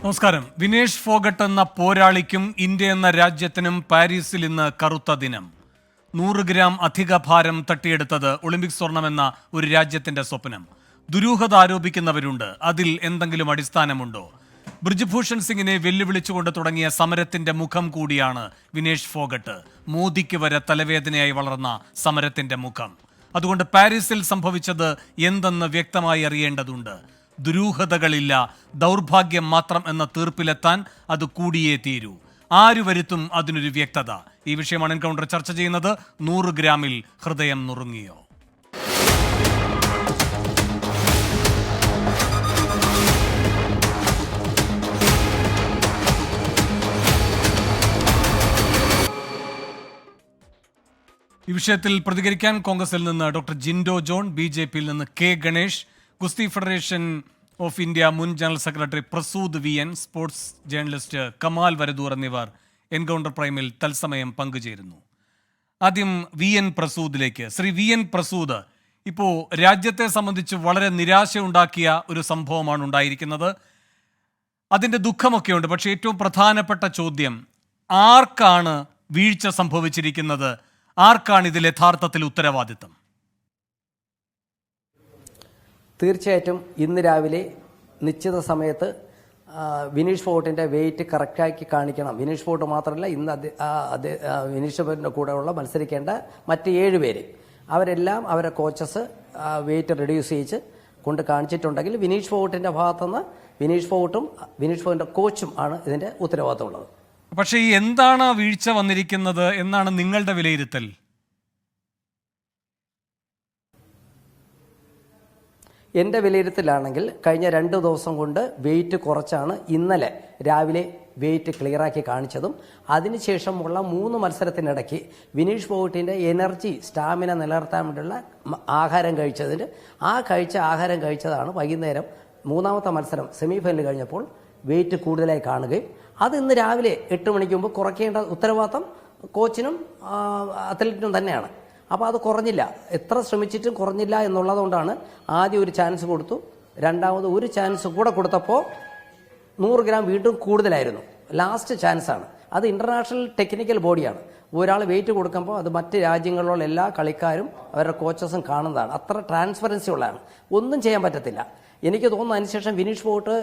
നമസ്കാരം. വിനേഷ് ഫോഗട്ട് എന്ന പോരാളിക്കും ഇന്ത്യ എന്ന രാജ്യത്തിനും പാരീസിൽ ഇന്ന് കറുത്ത ദിനം. 100 ഗ്രാം അധിക ഭാരം തട്ടിയെടുത്തത് ഒളിമ്പിക് സ്വർണമെന്ന ഒരു രാജ്യത്തിന്റെ സ്വപ്നം. ദുരൂഹത ആരോപിക്കുന്നവരുണ്ട്. അതിൽ എന്തെങ്കിലും അടിസ്ഥാനമുണ്ടോ? ബ്രിജ്ഭൂഷൺ സിംഗിനെ വെല്ലുവിളിച്ചുകൊണ്ട് തുടങ്ങിയ സമരത്തിന്റെ മുഖം കൂടിയാണ് വിനേഷ് ഫോഗട്ട്. മോദിക്ക് വരെ തലവേദനയായി വളർന്ന സമരത്തിന്റെ മുഖം. അതുകൊണ്ട് പാരീസിൽ സംഭവിച്ചത് എന്തെന്ന് വ്യക്തമായി അറിയേണ്ടതുണ്ട്. ദുരൂഹതകളില്ല, ദൗർഭാഗ്യം മാത്രം എന്ന തീർപ്പിലെത്താൻ അത് കൂടിയേ തീരൂ. ആര് വരുത്തും അതിനൊരു വ്യക്തത? ഈ വിഷയമാണ് എൻകൗണ്ടർ ചർച്ച ചെയ്യുന്നത്. 100 ഗ്രാമിൽ ഹൃദയം നുറുങ്ങിയോ? ഈ വിഷയത്തിൽ പ്രതികരിക്കാൻ കോൺഗ്രസിൽ നിന്ന് ഡോക്ടർ ജിൻഡോ ജോൺ, BJP-യിൽ നിന്ന് കെ ഗണേഷ്, ഗുസ്തി ഫെഡറേഷൻ ഓഫ് ഇന്ത്യ മുൻ general secretary Prasood VN, sports journalist Kamal Varadoor എന്നിവർ എൻകൗണ്ടർ പ്രൈമിൽ തത്സമയം പങ്കുചേരുന്നു. ആദ്യം VN പ്രസൂദിലേക്ക്. ശ്രീ VN പ്രസൂദ്, ഇപ്പോൾ രാജ്യത്തെ സംബന്ധിച്ച് വളരെ നിരാശയുണ്ടാക്കിയ ഒരു സംഭവമാണ് ഉണ്ടായിരിക്കുന്നത്. അതിൻ്റെ ദുഃഖമൊക്കെയുണ്ട്. പക്ഷേ ഏറ്റവും പ്രധാനപ്പെട്ട ചോദ്യം, ആർക്കാണ് വീഴ്ച സംഭവിച്ചിരിക്കുന്നത്? ആർക്കാണ് ഇതിൽ യഥാർത്ഥത്തിൽ ഉത്തരവാദിത്തം? തീർച്ചയായിട്ടും ഇന്ന് രാവിലെ നിശ്ചിത സമയത്ത് വിനീഷ് ഫോഗട്ടിൻ്റെ വെയിറ്റ് കറക്റ്റാക്കി കാണിക്കണം. വിനീഷ് ഫോഗട്ട് മാത്രമല്ല, ഇന്ന് വിനീഷ് ഫോഗട്ടിൻ്റെ കൂടെയുള്ള മത്സരിക്കേണ്ട മറ്റ് 7 പേര്, അവരെല്ലാം അവരെ കോച്ചസ് വെയിറ്റ് റെഡ്യൂസ് ചെയ്യിച്ച് കൊണ്ട് കാണിച്ചിട്ടുണ്ടെങ്കിൽ വിനീഷ് ഫോഗട്ടിൻ്റെ ഭാഗത്തുനിന്ന് വിനീഷ് ഫോഗട്ടും വിനീഷ് ഫോഗട്ടിൻ്റെ കോച്ചും ആണ് ഇതിൻ്റെ ഉത്തരവാദിത്തമുള്ളത്. പക്ഷേ ഈ എന്താണ് വീഴ്ച വന്നിരിക്കുന്നത് എന്നാണ് നിങ്ങളുടെ വിലയിരുത്തൽ? എൻ്റെ വിലയിരുത്തലാണെങ്കിൽ കഴിഞ്ഞ 2 ദിവസം കൊണ്ട് വെയിറ്റ് കുറച്ചാണ് ഇന്നലെ രാവിലെ വെയിറ്റ് ക്ലിയറാക്കി കാണിച്ചതും അതിനുശേഷമുള്ള 3 മത്സരത്തിനിടയ്ക്ക് വിനീഷ് ഫോഗട്ടിൻ്റെ എനർജി, സ്റ്റാമിന നിലനിർത്താൻ വേണ്ടിയുള്ള ആഹാരം കഴിച്ചതിന് ആഹാരം കഴിച്ചതാണ് വൈകുന്നേരം 3ാമത്തെ മത്സരം സെമി ഫൈനൽ കഴിഞ്ഞപ്പോൾ വെയിറ്റ് കൂടുതലായി കാണുകയും അത് ഇന്ന് രാവിലെ 8 മണിക്ക് മുമ്പ് കുറയ്ക്കേണ്ട ഉത്തരവാദിത്തം കോച്ചിനും അത്ലറ്റിനും തന്നെയാണ്. അപ്പോൾ അത് കുറഞ്ഞില്ല, എത്ര ശ്രമിച്ചിട്ടും കുറഞ്ഞില്ല എന്നുള്ളതുകൊണ്ടാണ് ആദ്യം ഒരു ചാൻസ് കൊടുത്തു. രണ്ടാമത് ഒരു ചാൻസ് കൂടെ കൊടുത്തപ്പോൾ 100 ഗ്രാം വീണ്ടും കൂടുതലായിരുന്നു. ലാസ്റ്റ് ചാൻസാണ്. അത് ഇൻ്റർനാഷണൽ ടെക്നിക്കൽ ബോഡിയാണ്. ഒരാൾ വെയിറ്റ് കൊടുക്കുമ്പോൾ അത് മറ്റ് രാജ്യങ്ങളിലുള്ള എല്ലാ കളിക്കാരും അവരുടെ കോച്ചസും കാണുന്നതാണ്. അത്ര ട്രാൻസ്പെറൻസി ഉള്ളതാണ്. ഒന്നും ചെയ്യാൻ പറ്റത്തില്ല. എനിക്ക് തോന്നുന്നു അതിനുശേഷം വിനീഷ് ഫോഗട്ട്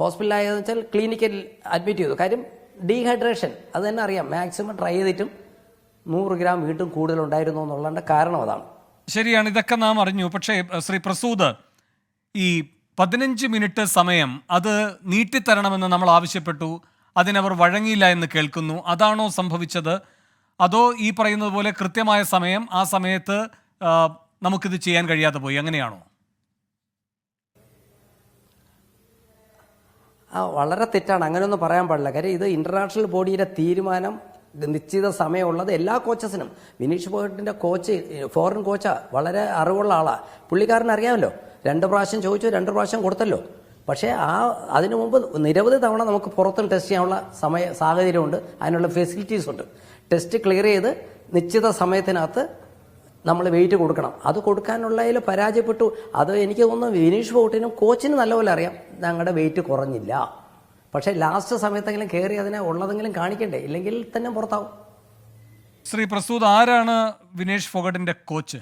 ഹോസ്പിറ്റലായതെന്ന് വെച്ചാൽ ക്ലിനിക്കൽ അഡ്മിറ്റ് ചെയ്തു. കാര്യം ഡീഹൈഡ്രേഷൻ, അത് തന്നെ അറിയാം. മാക്സിമം ട്രൈ ചെയ്തിട്ടും 100 ഗ്രാം വീണ്ടും കൂടുതലുണ്ടായിരുന്നു എന്നുള്ളതിൻ്റെ കാരണം അതാണ്. ശരിയാണ്, ഇതൊക്കെ നാം അറിഞ്ഞു. പക്ഷേ ശ്രീ പ്രസൂദ്, ഈ 15 മിനിറ്റ് സമയം അത് നീട്ടിത്തരണമെന്ന് നമ്മൾ ആവശ്യപ്പെട്ടു. അതിനവർ വഴങ്ങിയില്ല എന്ന് കേൾക്കുന്നു. അതാണോ സംഭവിച്ചത്? അതോ ഈ പറയുന്നത് പോലെ കൃത്യമായ സമയം, ആ സമയത്ത് നമുക്കിത് ചെയ്യാൻ കഴിയാതെ പോയി, അങ്ങനെയാണോ? വളരെ തെറ്റാണ്. അങ്ങനെയൊന്നും പറയാൻ പാടില്ല. കാര്യം ഇത് ഇൻ്റർനാഷണൽ ബോഡിയുടെ തീരുമാനം. നിശ്ചിത സമയമുള്ളത് എല്ലാ കോച്ചസിനും. വിനീഷ് ഫോഗട്ടിൻ്റെ കോച്ച് ഫോറിൻ കോച്ചാണ്, വളരെ അറിവുള്ള ആളാണ്. പുള്ളിക്കാരൻ അറിയാമല്ലോ. 2 പ്രാവശ്യം ചോദിച്ചു, 2 പ്രാവശ്യം കൊടുത്തല്ലോ. പക്ഷേ അതിനു മുമ്പ് നിരവധി തവണ നമുക്ക് പുറത്തും ടെസ്റ്റ് ചെയ്യാനുള്ള സാഹചര്യമുണ്ട്, അതിനുള്ള ഫെസിലിറ്റീസ് ഉണ്ട്. ടെസ്റ്റ് ക്ലിയർ ചെയ്ത് നിശ്ചിത സമയത്തിനകത്ത് നമ്മൾ വെയിറ്റ് കൊടുക്കണം. അത് കൊടുക്കാനുള്ളതിൽ പരാജയപ്പെട്ടു. അത് എനിക്ക് തോന്നുന്നു വിനീഷ് ഫോഗട്ടിനും കോച്ചിനും നല്ലപോലെ അറിയാം ഞങ്ങളുടെ വെയിറ്റ് കുറഞ്ഞില്ല. പക്ഷേ ലാസ്റ്റ് സമയത്തെങ്കിലും കയറി അതിനെ ഉള്ളതെങ്കിലും കാണിക്കണ്ടേ, ഇല്ലെങ്കിൽ തന്നെ പുറത്താവും. ശ്രീ പ്രസൂദ്, ആരാണ് വിനേഷ് ഫോഗട്ടിന്റെ കോച്ച്?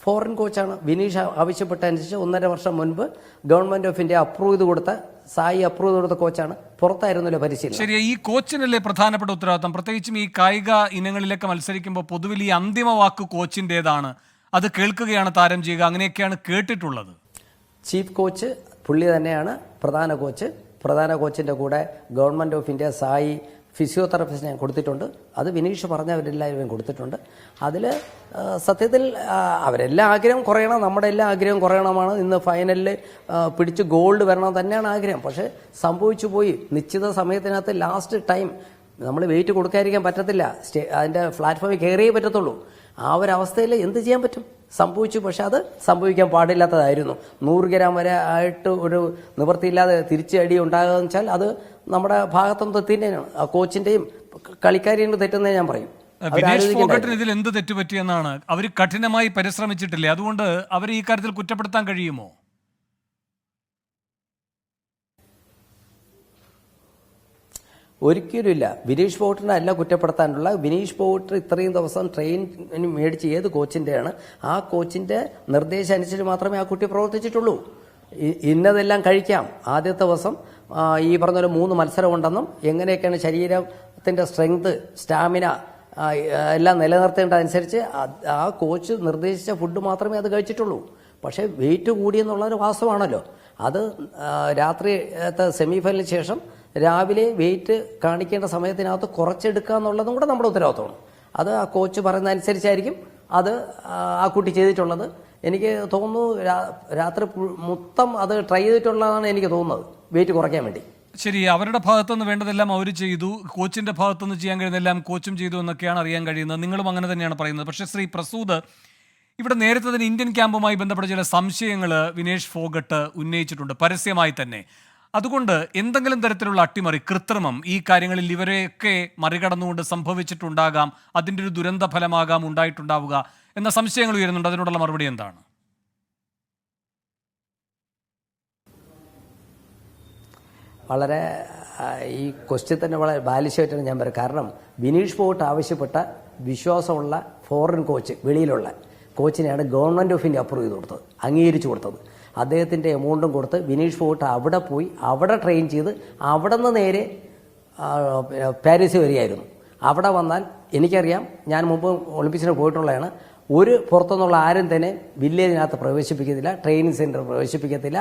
ഫോറിൻ കോച്ചാണ്. വിനീഷ് ആവശ്യപ്പെട്ടനുസരിച്ച് 1.5 വർഷം മുൻപ് ഗവൺമെന്റ് ഓഫ് ഇന്ത്യ അപ്രൂവ് ചെയ്ത് കൊടുത്ത കോച്ചാണ്. പുറത്തായിരുന്നല്ലോ പരിശീലനം. ശരി, ഈ കോച്ചിനല്ലേ പ്രധാനപ്പെട്ട ഉത്തരവാദിത്തം? പ്രത്യേകിച്ചും ഈ കായിക ഇനങ്ങളിലൊക്കെ മത്സരിക്കുമ്പോൾ പൊതുവിൽ ഈ അന്തിമ വാക്ക് കോച്ചിൻ്റെതാണ്. അത് കേൾക്കുകയാണ് താരം ചെയ്യുക, അങ്ങനെയൊക്കെയാണ് കേട്ടിട്ടുള്ളത്. ചീഫ് കോച്ച് പുള്ളി തന്നെയാണ് പ്രധാന കോച്ച്. പ്രധാന കോച്ചിൻ്റെ കൂടെ ഗവൺമെൻറ് ഓഫ് ഇന്ത്യ ഫിസിയോതെറാപ്പിസ്റ്റ് ഞാൻ കൊടുത്തിട്ടുണ്ട്. അത് വിനീഷ് പറഞ്ഞവരെല്ലാവരും കൊടുത്തിട്ടുണ്ട്. അതിൽ സത്യത്തിൽ അവരെല്ലാം ആഗ്രഹം കുറയണം, നമ്മുടെ എല്ലാ ആഗ്രഹം കുറയണമാണ്. ഇന്ന് ഫൈനലിൽ പിടിച്ച് ഗോൾഡ് വരണം തന്നെയാണ് ആഗ്രഹം. പക്ഷേ സംഭവിച്ചു പോയി. നിശ്ചിത സമയത്തിനകത്ത് ലാസ്റ്റ് ടൈം നമ്മൾ വെയിറ്റ് കൊടുക്കാതിരിക്കാൻ പറ്റത്തില്ല. അതിൻ്റെ പ്ലാറ്റ്ഫോമിൽ കയറിയേ പറ്റത്തുള്ളൂ. ആ ഒരു അവസ്ഥയിൽ എന്ത് ചെയ്യാൻ പറ്റും? സംഭവിച്ചു. പക്ഷെ അത് സംഭവിക്കാൻ പാടില്ലാത്തതായിരുന്നു. 100 ഗ്രാം വരെ ആയിട്ട് ഒരു നിവൃത്തിയില്ലാതെ തിരിച്ചടി ഉണ്ടാകുകയെന്ന് വെച്ചാൽ അത് നമ്മുടെ ഭാഗത്തൊന്നും തെറ്റിൻ്റെയാണ്. ആ കോച്ചിൻ്റെയും കളിക്കാരിയും തെറ്റുന്നേ ഞാൻ പറയും. വിനേഷ് ഫോഗട്ടിന് ഇതിൽ എന്ത് തെറ്റുപറ്റിയെന്നാണ്? അവർ കഠിനമായി പരിശ്രമിച്ചിട്ടില്ലേ? അതുകൊണ്ട് അവരെ ഈ കാര്യത്തിൽ കുറ്റപ്പെടുത്താൻ കഴിയുമോ? ഒരിക്കലുമില്ല. വിനീഷ് ഫോഗട്ടിനെ അല്ല കുറ്റപ്പെടുത്താനുള്ള. വിനീഷ് ഫോഗട്ട് ഇത്രയും ദിവസം ട്രെയിൻ മേടിച്ച് ഏത് കോച്ചിൻ്റെയാണ്, ആ കോച്ചിൻ്റെ നിർദ്ദേശം അനുസരിച്ച് മാത്രമേ ആ കുട്ടി പ്രവർത്തിച്ചിട്ടുള്ളൂ. ഇന്നതെല്ലാം കഴിക്കാം. ആദ്യത്തെ ദിവസം ഈ പറഞ്ഞ പോലെ 3 മത്സരമുണ്ടെന്നും എങ്ങനെയൊക്കെയാണ് ശരീരത്തിൻ്റെ സ്ട്രെങ്ത്, സ്റ്റാമിന എല്ലാം നിലനിർത്തേണ്ടതനുസരിച്ച് ആ കോച്ച് നിർദ്ദേശിച്ച ഫുഡ് മാത്രമേ അത് കഴിച്ചിട്ടുള്ളൂ. പക്ഷേ വെയിറ്റ് കൂടിയെന്നുള്ളൊരു വാസ്തവമാണല്ലോ. അത് രാത്രിത്തെ സെമിഫൈനലിന് ശേഷം രാവിലെ വെയിറ്റ് കാണിക്കേണ്ട സമയത്തിനകത്ത് കുറച്ചെടുക്കുക എന്നുള്ളതും കൂടെ നമ്മുടെ ഉത്തരവാദിത്തമാണ്. അത് ആ കോച്ച് പറയുന്ന അനുസരിച്ചായിരിക്കും അത് ആ കുട്ടി ചെയ്തിട്ടുള്ളത്. എനിക്ക് തോന്നുന്നു രാത്രി മൊത്തം അത് ട്രൈ ചെയ്തിട്ടുള്ളതാണ് എനിക്ക് തോന്നുന്നത്, വെയിറ്റ് കുറയ്ക്കാൻ വേണ്ടി. ശരി, അവരുടെ ഭാഗത്തുനിന്ന് വേണ്ടതെല്ലാം അവർ ചെയ്തു, കോച്ചിന്റെ ഭാഗത്തുനിന്ന് ചെയ്യാൻ കഴിയുന്നതെല്ലാം കോച്ചും ചെയ്തു എന്നൊക്കെയാണ് അറിയാൻ കഴിയുന്നത്. നിങ്ങളും അങ്ങനെ തന്നെയാണ് പറയുന്നത്. പക്ഷേ ശ്രീ പ്രസൂദ്, ഇവിടെ നേരത്തെ തന്നെ ഇന്ത്യൻ ക്യാമ്പുമായി ബന്ധപ്പെട്ട ചില സംശയങ്ങൾ വിനേഷ് ഫോഗട്ട് ഉന്നയിച്ചിട്ടുണ്ട് പരസ്യമായി തന്നെ. അതുകൊണ്ട് എന്തെങ്കിലും തരത്തിലുള്ള അട്ടിമറി, കൃത്രിമം ഈ കാര്യങ്ങളിൽ ഇവരെയൊക്കെ മറികടന്നുകൊണ്ട് സംഭവിച്ചിട്ടുണ്ടാകാം, അതിൻ്റെ ഒരു ദുരന്ത ഫലമാകാം ഉണ്ടായിട്ടുണ്ടാവുക എന്ന സംശയങ്ങൾ ഉയരുന്നുണ്ട്. അതിനോടുള്ള മറുപടി എന്താണ്? വളരെ ഈ ക്വസ്റ്റ്യൻ തന്നെ വളരെ ബാലിശമായിട്ടാണ് ഞാൻ പറയുക. കാരണം വിനീഷ് ഫോഗട്ട് ആവശ്യപ്പെട്ട വിശ്വാസമുള്ള ഫോറിൻ കോച്ച്, വെളിയിലുള്ള കോച്ചിനെയാണ് ഗവൺമെൻറ് ഓഫ് ഇന്ത്യ അപ്രൂവ് ചെയ്ത് കൊടുത്തത്, അംഗീകരിച്ചു കൊടുത്തത്. അദ്ദേഹത്തിൻ്റെ എമൗണ്ടും കൊടുത്ത് വിനീഷ് ഫോഗട്ട് അവിടെ പോയി അവിടെ ട്രെയിൻ ചെയ്ത് അവിടെ നിന്ന് നേരെ പാരീസിൽ വരികയായിരുന്നു. അവിടെ വന്നാൽ എനിക്കറിയാം, ഞാൻ മുമ്പ് ഒളിമ്പിക്സിന് പോയിട്ടുള്ളതാണ്, ഒരു പുറത്തുനിന്നുള്ള ആരും തന്നെ വില്ലേജിനകത്ത് പ്രവേശിപ്പിക്കത്തില്ല, ട്രെയിനിങ് സെൻറ്റർ പ്രവേശിപ്പിക്കത്തില്ല,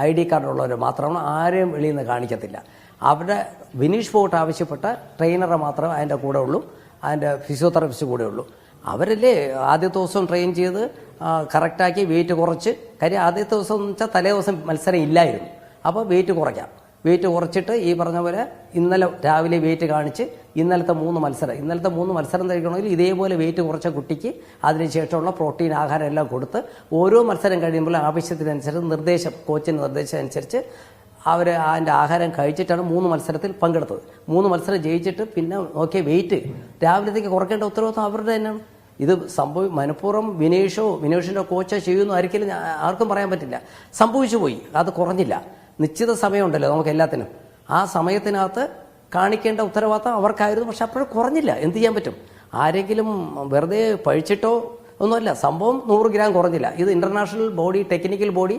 ID കാർഡുള്ളവർ മാത്രമാണ്, ആരെയും വെളിയിൽ നിന്ന് കാണിക്കത്തില്ല. അവിടെ വിനീഷ് ഫോഗട്ട് ആവശ്യപ്പെട്ട ട്രെയിനറെ മാത്രമേ അതിൻ്റെ കൂടെ ഉള്ളൂ, അതിൻ്റെ ഫിസിയോതെറാപ്പിസ്റ്റ് കൂടെ ഉള്ളൂ. അവരല്ലേ ആദ്യത്തെ ദിവസം ട്രെയിൻ ചെയ്ത് കറക്റ്റാക്കി വെയിറ്റ് കുറച്ച്. കാര്യം ആദ്യത്തെ ദിവസം എന്ന് വെച്ചാൽ തലേ ദിവസം മത്സരം ഇല്ലായിരുന്നു. അപ്പോൾ വെയിറ്റ് കുറയ്ക്കാം. വെയിറ്റ് കുറച്ചിട്ട് ഈ പറഞ്ഞ പോലെ ഇന്നലെ രാവിലെ വെയിറ്റ് കാണിച്ച് ഇന്നലത്തെ 3 മത്സരം കഴിക്കണമെങ്കിൽ ഇതേപോലെ വെയിറ്റ് കുറച്ച കുട്ടിക്ക് അതിനുശേഷമുള്ള പ്രോട്ടീൻ ആഹാരം എല്ലാം കൊടുത്ത് ഓരോ മത്സരം കഴിയുമ്പോൾ ആവശ്യത്തിനനുസരിച്ച് കോച്ചിൻ്റെ നിർദ്ദേശം അനുസരിച്ച് അവർ അതിൻ്റെ ആഹാരം കഴിച്ചിട്ടാണ് 3 മത്സരത്തിൽ പങ്കെടുത്തത്. 3 മത്സരം ജയിച്ചിട്ട് പിന്നെ നോക്കിയ വെയിറ്റ് രാവിലത്തേക്ക് കുറയ്ക്കേണ്ട ഉത്തരവാദിത്വം അവരുടെ തന്നെയാണ്. ഇത് മനഃപൂർവ്വം വിനീഷിൻ്റെ കോച്ചോ ചെയ്യുന്നു ഒരിക്കലും ആർക്കും പറയാൻ പറ്റില്ല. സംഭവിച്ചു പോയി, അത് കുറഞ്ഞില്ല. നിശ്ചിത സമയമുണ്ടല്ലോ നമുക്ക് എല്ലാത്തിനും, ആ സമയത്തിനകത്ത് കാണിക്കേണ്ട ഉത്തരവാദിത്തം അവർക്കായിരുന്നു. പക്ഷെ അപ്പോഴും കുറഞ്ഞില്ല. എന്ത് ചെയ്യാൻ പറ്റും? ആരെങ്കിലും വെറുതെ പഴിച്ചിട്ടോ ഒന്നുമല്ല, സംഭവം 100 ഗ്രാം കുറഞ്ഞില്ല. ഇത് international body, technical body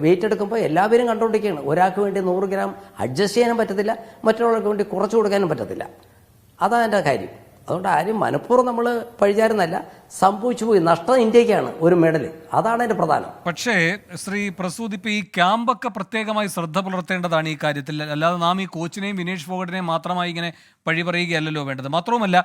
weight എടുക്കുമ്പോൾ എല്ലാവരും കണ്ടുകൊണ്ടിരിക്കുകയാണ്. ഒരാൾക്ക് വേണ്ടി 100 ഗ്രാം അഡ്ജസ്റ്റ് ചെയ്യാനും പറ്റത്തില്ല, മറ്റൊരാൾക്ക് വേണ്ടി കുറച്ചു കൊടുക്കാനും പറ്റത്തില്ല. അതാണ് എൻ്റെ കാര്യം. അതുകൊണ്ട് ആരും മനഃപൂർവ്വം നമ്മൾ പഴിചാരുന്നല്ല, സംഭവിച്ചു പോയി. നഷ്ടം ഇന്ത്യക്കാണ്, ഒരു മെഡൽ. അതാണ് അതിന്റെ പ്രധാനം. പക്ഷേ ശ്രീ പ്രസൂദ്, ഇപ്പൊ ഈ ക്യാമ്പൊക്കെ പ്രത്യേകമായി ശ്രദ്ധ പുലർത്തേണ്ടതാണ് ഈ കാര്യത്തിൽ. അല്ലാതെ നാം ഈ കോച്ചിനെയും വിനേഷ് ഫോഗട്ടിനെയും മാത്രമായി ഇങ്ങനെ പഴി പറയുകയല്ലോ വേണ്ടത്. മാത്രവുമല്ല,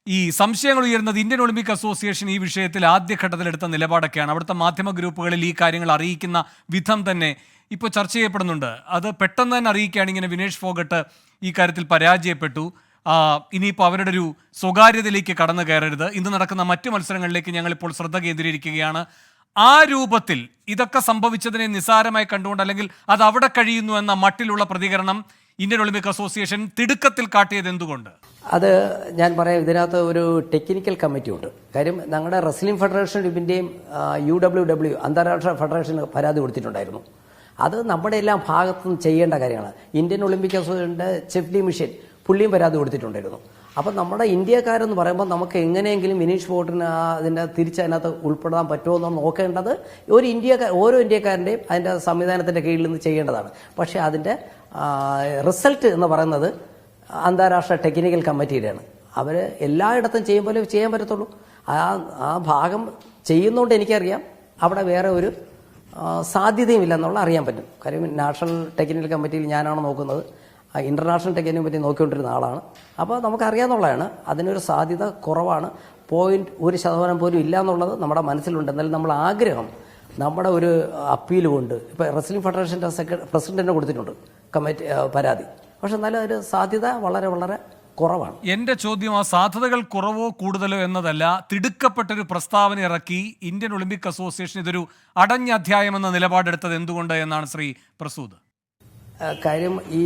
ഈ സംശയങ്ങൾ ഉയരുന്നത് ഇന്ത്യൻ ഒളിമ്പിക് അസോസിയേഷൻ ഈ വിഷയത്തിൽ ആദ്യഘട്ടത്തിൽ എടുത്ത നിലപാടൊക്കെയാണ്. അവിടുത്തെ മാധ്യമ ഗ്രൂപ്പുകളിൽ ഈ കാര്യങ്ങൾ അറിയിക്കുന്ന വിധം തന്നെ ഇപ്പോൾ ചർച്ച ചെയ്യപ്പെടുന്നുണ്ട്. അത് പെട്ടെന്ന് തന്നെ അറിയിക്കുകയാണ്, ഇങ്ങനെ വിനേഷ് ഫോഗട്ട് ഈ കാര്യത്തിൽ പരാജയപ്പെട്ടു, ഇനിയിപ്പോൾ അവരുടെ ഒരു സ്വകാര്യതയിലേക്ക് കടന്നു കയറരുത്, ഇന്ന് നടക്കുന്ന മറ്റു മത്സരങ്ങളിലേക്ക് ഞങ്ങളിപ്പോൾ ശ്രദ്ധ കേന്ദ്രീകരിക്കുകയാണ്. ആ രൂപത്തിൽ ഇതൊക്കെ സംഭവിച്ചതിനെ നിസ്സാരമായി കണ്ടുകൊണ്ട്, അല്ലെങ്കിൽ അത് അവിടെ കഴിയുന്നു എന്ന മട്ടിലുള്ള പ്രതികരണം ഇന്ത്യൻ ഒളിമ്പിക് അസോസിയേഷൻ തിടുക്കത്തിൽ കാട്ടിയത് എന്തുകൊണ്ട്? അത് ഞാൻ പറയാം. ഇതിനകത്ത് ഒരു ടെക്നിക്കൽ കമ്മിറ്റി ഉണ്ട്. കാര്യം ഞങ്ങളുടെ റെസ്ലിംഗ് ഫെഡറേഷൻ ഇതിൻ്റെയും UWW അന്താരാഷ്ട്ര ഫെഡറേഷന് പരാതി കൊടുത്തിട്ടുണ്ടായിരുന്നു. അത് നമ്മുടെ എല്ലാം ഭാഗത്തുനിന്ന് ചെയ്യേണ്ട കാര്യമാണ്. ഇന്ത്യൻ ഒളിമ്പിക് അസോസിയേഷൻ്റെ ചെഫ്ലി മിഷൻ പുള്ളിയും പരാതി കൊടുത്തിട്ടുണ്ടായിരുന്നു. അപ്പം നമ്മുടെ ഇന്ത്യക്കാരെന്ന് പറയുമ്പോൾ നമുക്ക് എങ്ങനെയെങ്കിലും വിനീഷ് ഫോഗട്ടിന് അതിൻ്റെ അതിനകത്ത് ഉൾപ്പെടാൻ പറ്റുമോ എന്ന് നോക്കേണ്ടത് ഓരോ ഇന്ത്യക്കാരൻ്റെയും അതിൻ്റെ സംവിധാനത്തിൻ്റെ കീഴിൽ നിന്ന് ചെയ്യേണ്ടതാണ്. പക്ഷേ അതിൻ്റെ റിസൾട്ട് എന്ന് പറയുന്നത് അന്താരാഷ്ട്ര ടെക്നിക്കൽ കമ്മിറ്റിയുടെയാണ്. അവർ എല്ലായിടത്തും ചെയ്യുമ്പോൾ ചെയ്യാൻ പറ്റത്തുള്ളൂ. ആ ഭാഗം ചെയ്യുന്നതുകൊണ്ട് എനിക്കറിയാം അവിടെ വേറെ ഒരു സാധ്യതയും ഇല്ലെന്നുള്ള അറിയാൻ പറ്റും. കാര്യം നാഷണൽ ടെക്നിക്കൽ കമ്മിറ്റിയിൽ ഞാനാണ് നോക്കുന്നത്, ഇൻ്റർനാഷണൽ ടെക്നിക്കൽ കമ്മിറ്റി നോക്കിക്കൊണ്ടിരുന്ന ആളാണ്. അപ്പോൾ നമുക്കറിയാമെന്നുള്ളതാണ് അതിനൊരു സാധ്യത കുറവാണ്. 0.1% പോലും ഇല്ല എന്നുള്ളത് നമ്മുടെ മനസ്സിലുണ്ട്. എന്നാലും നമ്മൾ ആഗ്രഹം, നമ്മുടെ ഒരു അപ്പീൽ കൊണ്ട് ഇപ്പോൾ റെസ്ലിംഗ് ഫെഡറേഷൻ്റെ പ്രസിഡന്റിനെ കൊടുത്തിട്ടുണ്ട് കമ്മിറ്റി പരാതി. പക്ഷെ എന്നാലും ഒരു സാധ്യത വളരെ വളരെ കുറവാണ്. എൻ്റെ ചോദ്യം ആ സാധ്യതകൾ കുറവോ കൂടുതലോ എന്നതല്ല, തിടുക്കപ്പെട്ടൊരു പ്രസ്താവന ഇറക്കി ഇന്ത്യൻ ഒളിമ്പിക് അസോസിയേഷൻ ഇതൊരു അടഞ്ഞ അധ്യായം എന്ന നിലപാടെടുത്തത് എന്തുകൊണ്ട് എന്നാണ് ശ്രീ പ്രസൂദ്? കാര്യം ഈ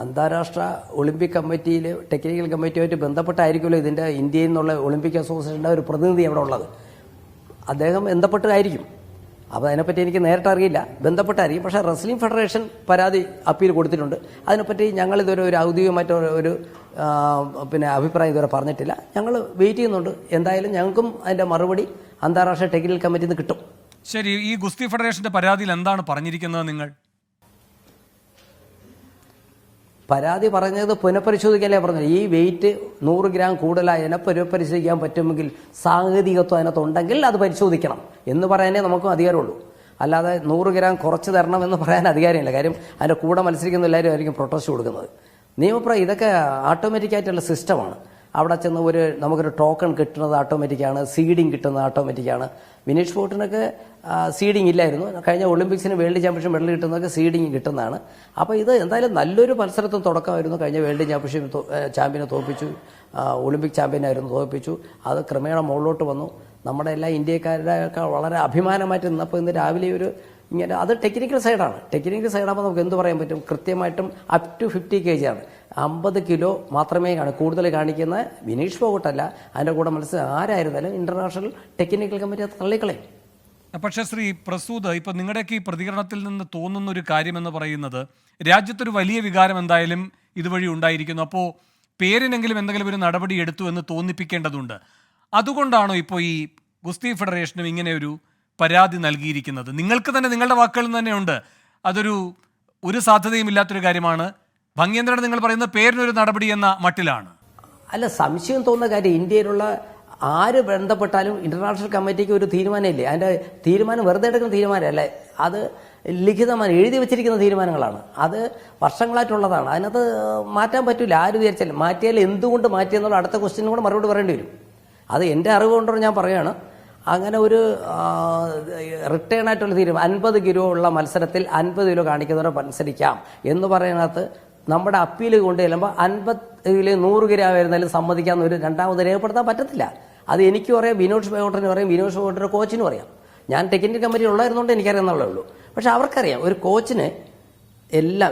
അന്താരാഷ്ട്ര ഒളിമ്പിക് കമ്മിറ്റിയിൽ ടെക്നിക്കൽ കമ്മിറ്റിയുമായിട്ട് ബന്ധപ്പെട്ടായിരിക്കുമല്ലോ ഇതിൻ്റെ ഇന്ത്യയിൽ നിന്നുള്ള ഒളിമ്പിക് അസോസിയേഷൻ്റെ ഒരു പ്രതിനിധി അവിടെ ഉള്ളത്. അദ്ദേഹം ബന്ധപ്പെട്ടായിരിക്കും. അപ്പോൾ അതിനെപ്പറ്റി എനിക്ക് നേരിട്ട് അറിയില്ല, ബന്ധപ്പെട്ടായിരിക്കും. പക്ഷേ റെസ്ലിംഗ് ഫെഡറേഷൻ പരാതി അപ്പീൽ കൊടുത്തിട്ടുണ്ട്. അതിനെപ്പറ്റി ഞങ്ങളിതുവരെ ഒരു ഔദ്യോഗികമായിട്ട് ഒരു അഭിപ്രായം ഇതുവരെ പറഞ്ഞിട്ടില്ല. ഞങ്ങൾ വെയിറ്റ് ചെയ്യുന്നുണ്ട്. എന്തായാലും ഞങ്ങൾക്കും അതിൻ്റെ മറുപടി അന്താരാഷ്ട്ര ടെക്നിക്കൽ കമ്മിറ്റിയിൽ നിന്ന് കിട്ടും. ശരി, ഈ ഗുസ്തി ഫെഡറേഷന്റെ പരാതിയിൽ എന്താണ് പറഞ്ഞിരിക്കുന്നത്? നിങ്ങൾ പരാതി പറഞ്ഞത് പുനഃപരിശോധിക്കാനേ പറഞ്ഞത്. ഈ വെയിറ്റ് 100 ഗ്രാം കൂടുതലായി അതിനെ പുനഃപരിശോധിക്കാൻ പറ്റുമെങ്കിൽ സാങ്കേതികത്വം അതിനകത്തുണ്ടെങ്കിൽ അത് പരിശോധിക്കണം എന്ന് പറയാനേ നമുക്കും അധികാരമുള്ളൂ. അല്ലാതെ 100 ഗ്രാം കുറച്ച് തരണം എന്ന് പറയാൻ അധികാരമില്ല. കാര്യം അതിൻ്റെ കൂടെ മത്സരിക്കുന്ന എല്ലാവരും ആയിരിക്കും പ്രൊട്ടസ്റ്റ് കൊടുക്കുന്നത്. ഇതൊക്കെ ഓട്ടോമാറ്റിക്കായിട്ടുള്ള സിസ്റ്റമാണ്. അവിടെ ചെന്ന് നമുക്കൊരു ടോക്കൺ കിട്ടുന്നത് ഓട്ടോമാറ്റിക്കാണ്, സീഡിങ് കിട്ടുന്നത് ഓട്ടോമാറ്റിക്കാണ്. വിനീഷ് ഫോഗട്ടിനൊക്കെ സീഡിങ് ഇല്ലായിരുന്നു. കഴിഞ്ഞ ഒളിമ്പിക്സിന് വേൾഡ് ചാമ്പ്യൻഷിപ്പ് മെഡൽ കിട്ടുന്നതൊക്കെ സീഡിങ് കിട്ടുന്നതാണ്. അപ്പോൾ ഇത് എന്തായാലും നല്ലൊരു മത്സരത്തിന് തുടക്കമായിരുന്നു. കഴിഞ്ഞ വേൾഡ് ചാമ്പ്യൻഷിപ്പ് ചാമ്പ്യനെ തോൽപ്പിച്ചു, ഒളിമ്പിക് ചാമ്പ്യനായിരുന്നു, തോൽപ്പിച്ചു. അത് ക്രമേണ മുകളിലോട്ട് വന്നു. നമ്മുടെ എല്ലാ ഇന്ത്യക്കാരുടെയൊക്കെ വളരെ അഭിമാനമായിട്ട് നിന്നപ്പോൾ ഇന്ന് രാവിലെ ഇങ്ങനെ അത് ടെക്നിക്കൽ സൈഡാണ്. ടെക്നിക്കൽ സൈഡാകുമ്പോൾ നമുക്ക് എന്ത് പറയാൻ പറ്റും? കൃത്യമായിട്ടും അപ് ടു 50 kg ആണ്. 50 കിലോ മാത്രമേ കൂടുതൽ കാണിക്കുന്ന വിനീഷ് ഫോഗട്ടല്ല. അതിൻ്റെ കൂടെ മത്സരം ആരായിരുന്നാലും ഇന്റർനാഷണൽ ടെക്നിക്കൽ കമ്മിറ്റി അത് തള്ളിക്കളയും. പക്ഷേ ശ്രീ പ്രസൂദ്, ഇപ്പം നിങ്ങളുടെയൊക്കെ ഈ പ്രതികരണത്തിൽ നിന്ന് തോന്നുന്ന ഒരു കാര്യമെന്ന് പറയുന്നത് രാജ്യത്തൊരു വലിയ വികാരം എന്തായാലും ഇതുവഴി ഉണ്ടായിരിക്കുന്നു. അപ്പോൾ പേരിനെങ്കിലും എന്തെങ്കിലും ഒരു നടപടി എടുത്തു എന്ന് തോന്നിപ്പിക്കേണ്ടതുണ്ട്. അതുകൊണ്ടാണോ ഇപ്പോൾ ഈ ഗുസ്തി ഫെഡറേഷനും ഇങ്ങനെ ഒരു പരാതി നൽകിയിരിക്കുന്നത്? നിങ്ങൾക്ക് തന്നെ നിങ്ങളുടെ വാക്കുകളിൽ തന്നെ ഉണ്ട് ഒരു സാധ്യതയും ഇല്ലാത്തൊരു കാര്യമാണ്. ഭംഗ്യേന്ദ്രൻ നിങ്ങൾ പറയുന്നത് പേരിനൊരു നടപടി എന്ന മട്ടിലാണ്. അല്ല, സംശയം തോന്നുന്ന കാര്യം ഇന്ത്യയിലുള്ള ആര് ബന്ധപ്പെട്ടാലും ഇന്റർനാഷണൽ കമ്മിറ്റിക്ക് ഒരു തീരുമാനമില്ലേ. അതിൻ്റെ തീരുമാനം വെറുതെ എടുക്കുന്ന തീരുമാനമല്ലേ, അത് ലിഖിതമായി എഴുതി വെച്ചിരിക്കുന്ന തീരുമാനങ്ങളാണ്. അത് വർഷങ്ങളായിട്ടുള്ളതാണ്. അതിനകത്ത് മാറ്റാൻ പറ്റില്ല. ആര് വിചാരിച്ചാലും മാറ്റിയാൽ എന്തുകൊണ്ട് മാറ്റിയെന്നുള്ള അടുത്ത ക്വസ്റ്റ്യനും കൂടെ മറുപടി പറയേണ്ടി വരും. അത് എൻ്റെ അറിവ് കൊണ്ടോ ഞാൻ പറയുകയാണ്. അങ്ങനെ ഒരു റിട്ടേൺ ആയിട്ടുള്ള തീരുമാനം 50 കിലോ ഉള്ള മത്സരത്തിൽ 50 കിലോ കാണിക്കുന്നവരെ മത്സരിക്കാം എന്ന് പറയുന്നതിനകത്ത് നമ്മുടെ അപ്പീൽ കൊണ്ട് ചെല്ലുമ്പോൾ 50 100 ഗ്രാം വരുന്നാലും സമ്മതിക്കാമെന്ന് ഒരു രണ്ടാമത് രേഖപ്പെടുത്താൻ പറ്റത്തില്ല. അത് എനിക്കും അറിയാം, വിനോദ് ഫോഗട്ടിനും അറിയാം, വിനോദ് ഫോഗട്ടിൻ്റെ കോച്ചിനും അറിയാം. ഞാൻ ടെക്നിക്കൽ കമ്മിറ്റി ഉള്ളായിരുന്നുകൊണ്ട് എനിക്കറിയാമെന്നുള്ളേ ഉള്ളൂ. പക്ഷെ അവർക്കറിയാം, ഒരു കോച്ചിന്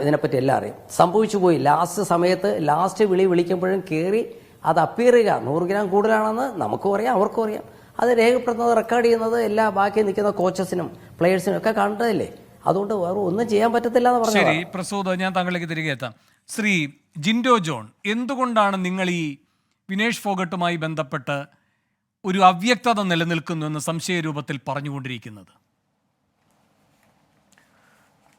ഇതിനെപ്പറ്റി എല്ലാം അറിയാം. സംഭവിച്ചു പോയി ലാസ്റ്റ് സമയത്ത് ലാസ്റ്റ് വിളിക്കുമ്പോഴും കയറി അത് അപ്പീർ ചെയ്യുക 100 ഗ്രാം കൂടുതലാണെന്ന് നമുക്കും അറിയാം, അവർക്കും അറിയാം. അത് രേഖപ്പെടുത്തുന്നത്, റെക്കോർഡ് ചെയ്യുന്നത് എല്ലാ ബാക്കി നിൽക്കുന്ന കോച്ചസിനും പ്ലേയേഴ്സിനും ഒക്കെ കണ്ടതല്ലേ. അതുകൊണ്ട് വേറെ ഒന്നും ചെയ്യാൻ പറ്റത്തില്ല എന്ന് പറഞ്ഞു. ശരി പ്രസൂദ്, ഞാൻ താങ്കളിലേക്ക് തിരികെ എത്താം. ശ്രീ ജിൻഡോ ജോൺ, എന്തുകൊണ്ടാണ് നിങ്ങൾ ഈ വിനേഷ് ഫോഗട്ടുമായി ബന്ധപ്പെട്ട് ഒരു അവ്യക്തത നിലനിൽക്കുന്നു എന്ന് സംശയരൂപത്തിൽ പറഞ്ഞുകൊണ്ടിരിക്കുന്നത്?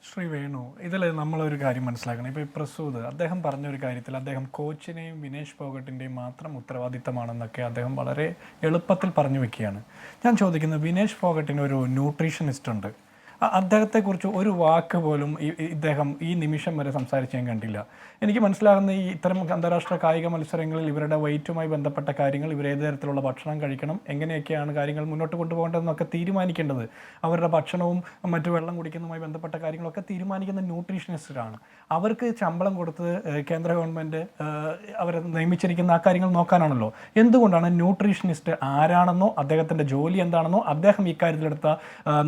ശ്രീ വേണു, ഇതിൽ നമ്മളൊരു കാര്യം മനസ്സിലാക്കണം. ഇപ്പോൾ ഈ പ്രസൂദ് അദ്ദേഹം പറഞ്ഞൊരു കാര്യത്തിൽ അദ്ദേഹം കോച്ചിനെയും വിനേഷ് ഫോഗട്ടിൻ്റെയും മാത്രം ഉത്തരവാദിത്തമാണെന്നൊക്കെ അദ്ദേഹം വളരെ എളുപ്പത്തിൽ പറഞ്ഞു വെക്കുകയാണ്. ഞാൻ ചോദിക്കുന്നത്, വിനേഷ് ഫോഗട്ടിന് ഒരു ന്യൂട്രീഷനിസ്റ്റ് ഉണ്ട്. അദ്ദേഹത്തെക്കുറിച്ച് ഒരു വാക്ക് പോലും ഇദ്ദേഹം ഈ നിമിഷം വരെ സംസാരിച്ച് ഞാൻ കണ്ടില്ല. എനിക്ക് മനസ്സിലാകുന്ന ഈ ഇത്തരം അന്താരാഷ്ട്ര കായിക മത്സരങ്ങളിൽ ഇവരുടെ വെയിറ്റുമായി ബന്ധപ്പെട്ട കാര്യങ്ങൾ, ഇവർ ഏത് തരത്തിലുള്ള ഭക്ഷണം കഴിക്കണം, എങ്ങനെയൊക്കെയാണ് കാര്യങ്ങൾ മുന്നോട്ട് കൊണ്ടുപോകേണ്ടതെന്നൊക്കെ തീരുമാനിക്കേണ്ടത് അവരുടെ ഭക്ഷണവും മറ്റു വെള്ളം കുടിക്കുന്നതുമായി ബന്ധപ്പെട്ട കാര്യങ്ങളൊക്കെ തീരുമാനിക്കുന്ന ന്യൂട്രീഷനിസ്റ്റാണ്. അവർക്ക് ശമ്പളം കൊടുത്ത് കേന്ദ്ര ഗവൺമെൻറ് അവരെ നിയമിച്ചിരിക്കുന്ന ആ കാര്യങ്ങൾ നോക്കാനാണല്ലോ. എന്തുകൊണ്ടാണ് ന്യൂട്രീഷനിസ്റ്റ് ആരാണെന്നോ അദ്ദേഹത്തിൻ്റെ ജോലി എന്താണെന്നോ അദ്ദേഹം ഇക്കാര്യത്തിലെടുത്ത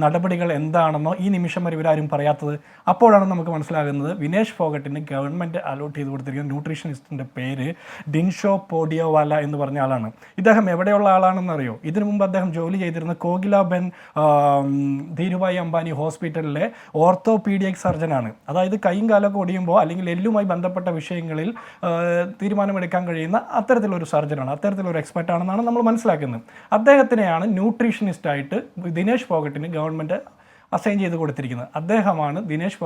നടപടികൾ എന്താണെന്നോ ഈ നിമിഷം വരെ ഇവരാരും പറയാത്തത്? അപ്പോഴാണ് നമുക്ക് മനസ്സിലാകുന്നത് വിനേഷ് ഫോഗട്ടിന് ഗവൺമെൻറ് അലോട്ട് ചെയ്ത് കൊടുത്തിരിക്കുന്ന ന്യൂട്രീഷനിസ്റ്റിൻ്റെ പേര് ഡിൻഷോ പോഡിയോവാല എന്ന് പറഞ്ഞ ആളാണ്. ഇദ്ദേഹം എവിടെയുള്ള ആളാണെന്ന് അറിയോ? ഇതിനു മുമ്പ് അദ്ദേഹം ജോലി ചെയ്തിരുന്ന കോകിലാബെൻ ധീരുഭായ് അംബാനി ഹോസ്പിറ്റലിലെ ഓർത്തോപീഡിയക് സർജനാണ്. അതായത് കൈയും കാലൊക്കെ ഒടിയുമ്പോൾ അല്ലെങ്കിൽ എല്ലുമായി ബന്ധപ്പെട്ട വിഷയങ്ങളിൽ തീരുമാനമെടുക്കാൻ കഴിയുന്ന അത്തരത്തിലൊരു സർജനാണ്, അത്തരത്തിലൊരു എക്സ്പെർട്ടാണെന്നാണ് നമ്മൾ മനസ്സിലാക്കുന്നത്. അദ്ദേഹത്തിനെയാണ് ന്യൂട്രീഷനിസ്റ്റായിട്ട് ദിനേഷ് ഫോഗട്ടിന് ഗവൺമെൻറ് അസൈൻ ചെയ്ത് കൊടുത്തിരിക്കുന്നത്. അദ്ദേഹമാണ് വിനേഷ്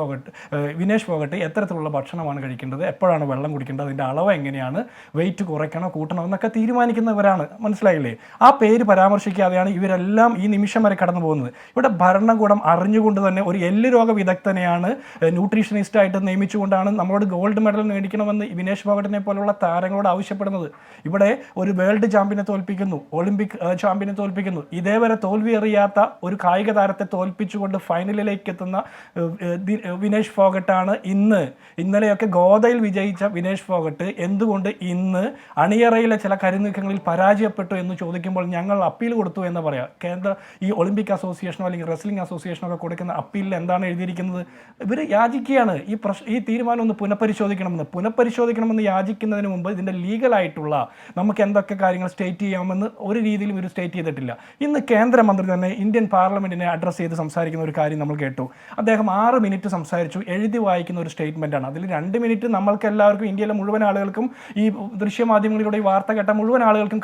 ഫോഗട്ട് എത്തരത്തിലുള്ള ഭക്ഷണമാണ് കഴിക്കേണ്ടത്, എപ്പോഴാണ് വെള്ളം കുടിക്കേണ്ടത്, അതിൻ്റെ അളവ് എങ്ങനെയാണ്, വെയിറ്റ് കുറയ്ക്കണോ കൂട്ടണോ എന്നൊക്കെ തീരുമാനിക്കുന്നവരാണ്. മനസ്സിലായില്ലേ? ആ പേര് പരാമർശിക്കാതെയാണ് ഇവരെല്ലാം ഈ നിമിഷം വരെ കടന്നു പോകുന്നത്. ഇവിടെ ഭരണകൂടം അറിഞ്ഞുകൊണ്ട് തന്നെ ഒരു എല്ല് രോഗ വിദഗ്ധനെയാണ് ന്യൂട്രീഷനിസ്റ്റായിട്ട് നിയമിച്ചുകൊണ്ടാണ് നമ്മളോട് ഗോൾഡ് മെഡൽ മേടിക്കണമെന്ന് വിനേഷ് ഫോഗട്ടിനെ പോലുള്ള താരങ്ങളോട് ആവശ്യപ്പെടുന്നത്. ഇവിടെ ഒരു വേൾഡ് ചാമ്പ്യനെ തോൽപ്പിക്കുന്നു, ഒളിമ്പിക് ചാമ്പ്യനെ തോൽപ്പിക്കുന്നു. ഇതേവരെ തോൽവി അറിയാത്ത ഒരു കായിക താരത്തെ തോൽപ്പിച്ചുകൊണ്ട് നേരിട്ടുകൊണ്ട് ഫൈനലിലേക്ക് എത്തുന്ന വിനേഷ് ഫോഗട്ടാണ് ഇന്നലെയൊക്കെ ഗോദയിൽ വിജയിച്ച വിനേഷ് ഫോഗട്ട് എന്തുകൊണ്ട് ഇന്ന് അണിയറയിലെ ചില കരുനീക്കങ്ങളിൽ പരാജയപ്പെട്ടു എന്ന് ചോദിക്കുമ്പോൾ ഞങ്ങൾ അപ്പീൽ കൊടുത്തു എന്ന് പറയാം. ഈ ഒളിമ്പിക് അസോസിയേഷനോ അല്ലെങ്കിൽ റെസ്ലിംഗ് അസോസിയേഷനോ ഒക്കെ കൊടുക്കുന്ന അപ്പീലിൽ എന്താണ് എഴുതിയിരിക്കുന്നത്? ഇവർ യാചിക്കുകയാണ് ഈ തീരുമാനം ഒന്ന് പുനഃപരിശോധിക്കണമെന്ന് യാചിക്കുന്നതിന് മുമ്പ് ഇതിൻ്റെ ലീഗലായിട്ടുള്ള നമുക്ക് എന്തൊക്കെ കാര്യങ്ങൾ സ്റ്റേറ്റ് ചെയ്യാമെന്ന് ഒരു രീതിയിലും ഇവർ സ്റ്റേറ്റ് ചെയ്തിട്ടില്ല. ഇന്ന് കേന്ദ്രമന്ത്രി തന്നെ ഇന്ത്യൻ പാർലമെന്റിനെ അഡ്രസ്സ് ചെയ്ത് സംസാരിക്കുന്ന ഒരു കാര്യം നമ്മൾ കേട്ടു. അദ്ദേഹം 6 മിനിറ്റ് സംസാരിച്ചു. എഴുതി വായിക്കുന്ന ഒരു സ്റ്റേറ്റ്മെൻ്റാണ്. അതിൽ 2 മിനിറ്റ് നമ്മൾക്ക് എല്ലാവർക്കും, ഇന്ത്യയിലെ മുഴുവൻ ആളുകൾക്കും, ഈ ദൃശ്യമാധ്യമങ്ങളിലൂടെ ഈ വാർത്ത കേട്ട മുഴുവൻ ആളുകൾക്കും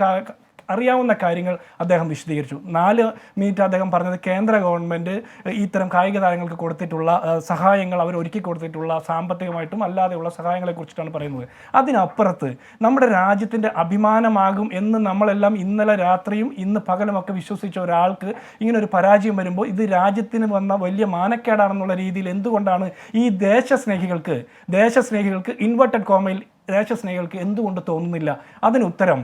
അറിയാവുന്ന കാര്യങ്ങൾ അദ്ദേഹം വിശദീകരിച്ചു. 4 മിനിറ്റ് അദ്ദേഹം പറഞ്ഞത് കേന്ദ്ര ഗവൺമെൻറ് ഇത്തരം കായിക താരങ്ങൾക്ക് കൊടുത്തിട്ടുള്ള സഹായങ്ങൾ, അവർ ഒരുക്കി കൊടുത്തിട്ടുള്ള സാമ്പത്തികമായിട്ടും അല്ലാതെയുള്ള സഹായങ്ങളെ കുറിച്ചിട്ടാണ് പറയുന്നത്. അതിനപ്പുറത്ത് നമ്മുടെ രാജ്യത്തിൻ്റെ അഭിമാനമാകും എന്ന് നമ്മളെല്ലാം ഇന്നലെ രാത്രിയും ഇന്ന് പകലുമൊക്കെ വിശ്വസിച്ച ഒരാൾക്ക് ഇങ്ങനെ ഒരു പരാജയം വരുമ്പോൾ ഇത് രാജ്യത്തിന് വന്ന വലിയ മാനക്കേടാണെന്നുള്ള രീതിയിൽ എന്തുകൊണ്ടാണ് ഈ ദേശസ്നേഹികൾക്ക് ഇൻവെർട്ടഡ് കോമയിൽ ദേശസ്നേഹികൾക്ക് എന്തുകൊണ്ട് തോന്നുന്നില്ല? അതിനുത്തരം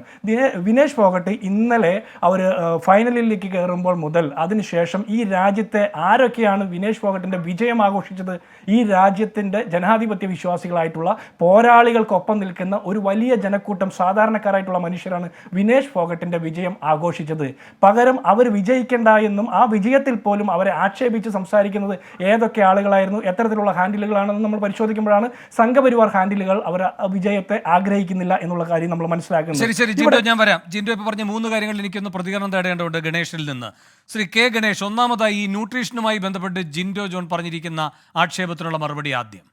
വിനേഷ് ഫോഗട്ട് ഇന്നലെ അവർ ഫൈനലിലേക്ക് കയറുമ്പോൾ മുതൽ അതിനുശേഷം ഈ രാജ്യത്തെ ആരൊക്കെയാണ് വിനേഷ് ഫോഗട്ടിൻ്റെ വിജയം ആഘോഷിച്ചത്? ഈ രാജ്യത്തിൻ്റെ ജനാധിപത്യ വിശ്വാസികളായിട്ടുള്ള പോരാളികൾക്കൊപ്പം നിൽക്കുന്ന ഒരു വലിയ ജനക്കൂട്ടം സാധാരണക്കാരായിട്ടുള്ള മനുഷ്യരാണ് വിനേഷ് ഫോഗട്ടിൻ്റെ വിജയം ആഘോഷിച്ചത്. പകരം അവർ വിജയിക്കേണ്ട എന്നും ആ വിജയത്തിൽ പോലും അവരെ ആക്ഷേപിച്ച് സംസാരിക്കുന്നത് ഏതൊക്കെ ആളുകളായിരുന്നു, എത്തരത്തിലുള്ള ഹാൻഡിലുകളാണെന്ന് നമ്മൾ പരിശോധിക്കുമ്പോഴാണ് സംഘപരിവാർ ഹാൻഡിലുകൾ അവർ വിജയത്തെ ആഗ്രഹിക്കുന്നില്ല എന്നുള്ള കാര്യം നമ്മൾ മനസ്സിലാക്കുന്നത്. ശരി ജിൻഡോ, ഞാൻ വരാം. ജിൻഡോ ഇപ്പോൾ പറഞ്ഞ 3 കാര്യങ്ങളിൽ എനിക്കൊന്ന് പ്രതികരണം തേടേണ്ടതുണ്ട് ഗണേഷിൽ നിന്ന്. ശ്രീ കെ ഗണേഷ്, ഒന്നാമതായി ഈ ന്യൂട്രീഷനുമായി ബന്ധപ്പെട്ട് ജിൻഡോ ജോൺ പറഞ്ഞിരിക്കുന്ന ആക്ഷേപത്തിനുള്ള മറുപടി ആദ്യം.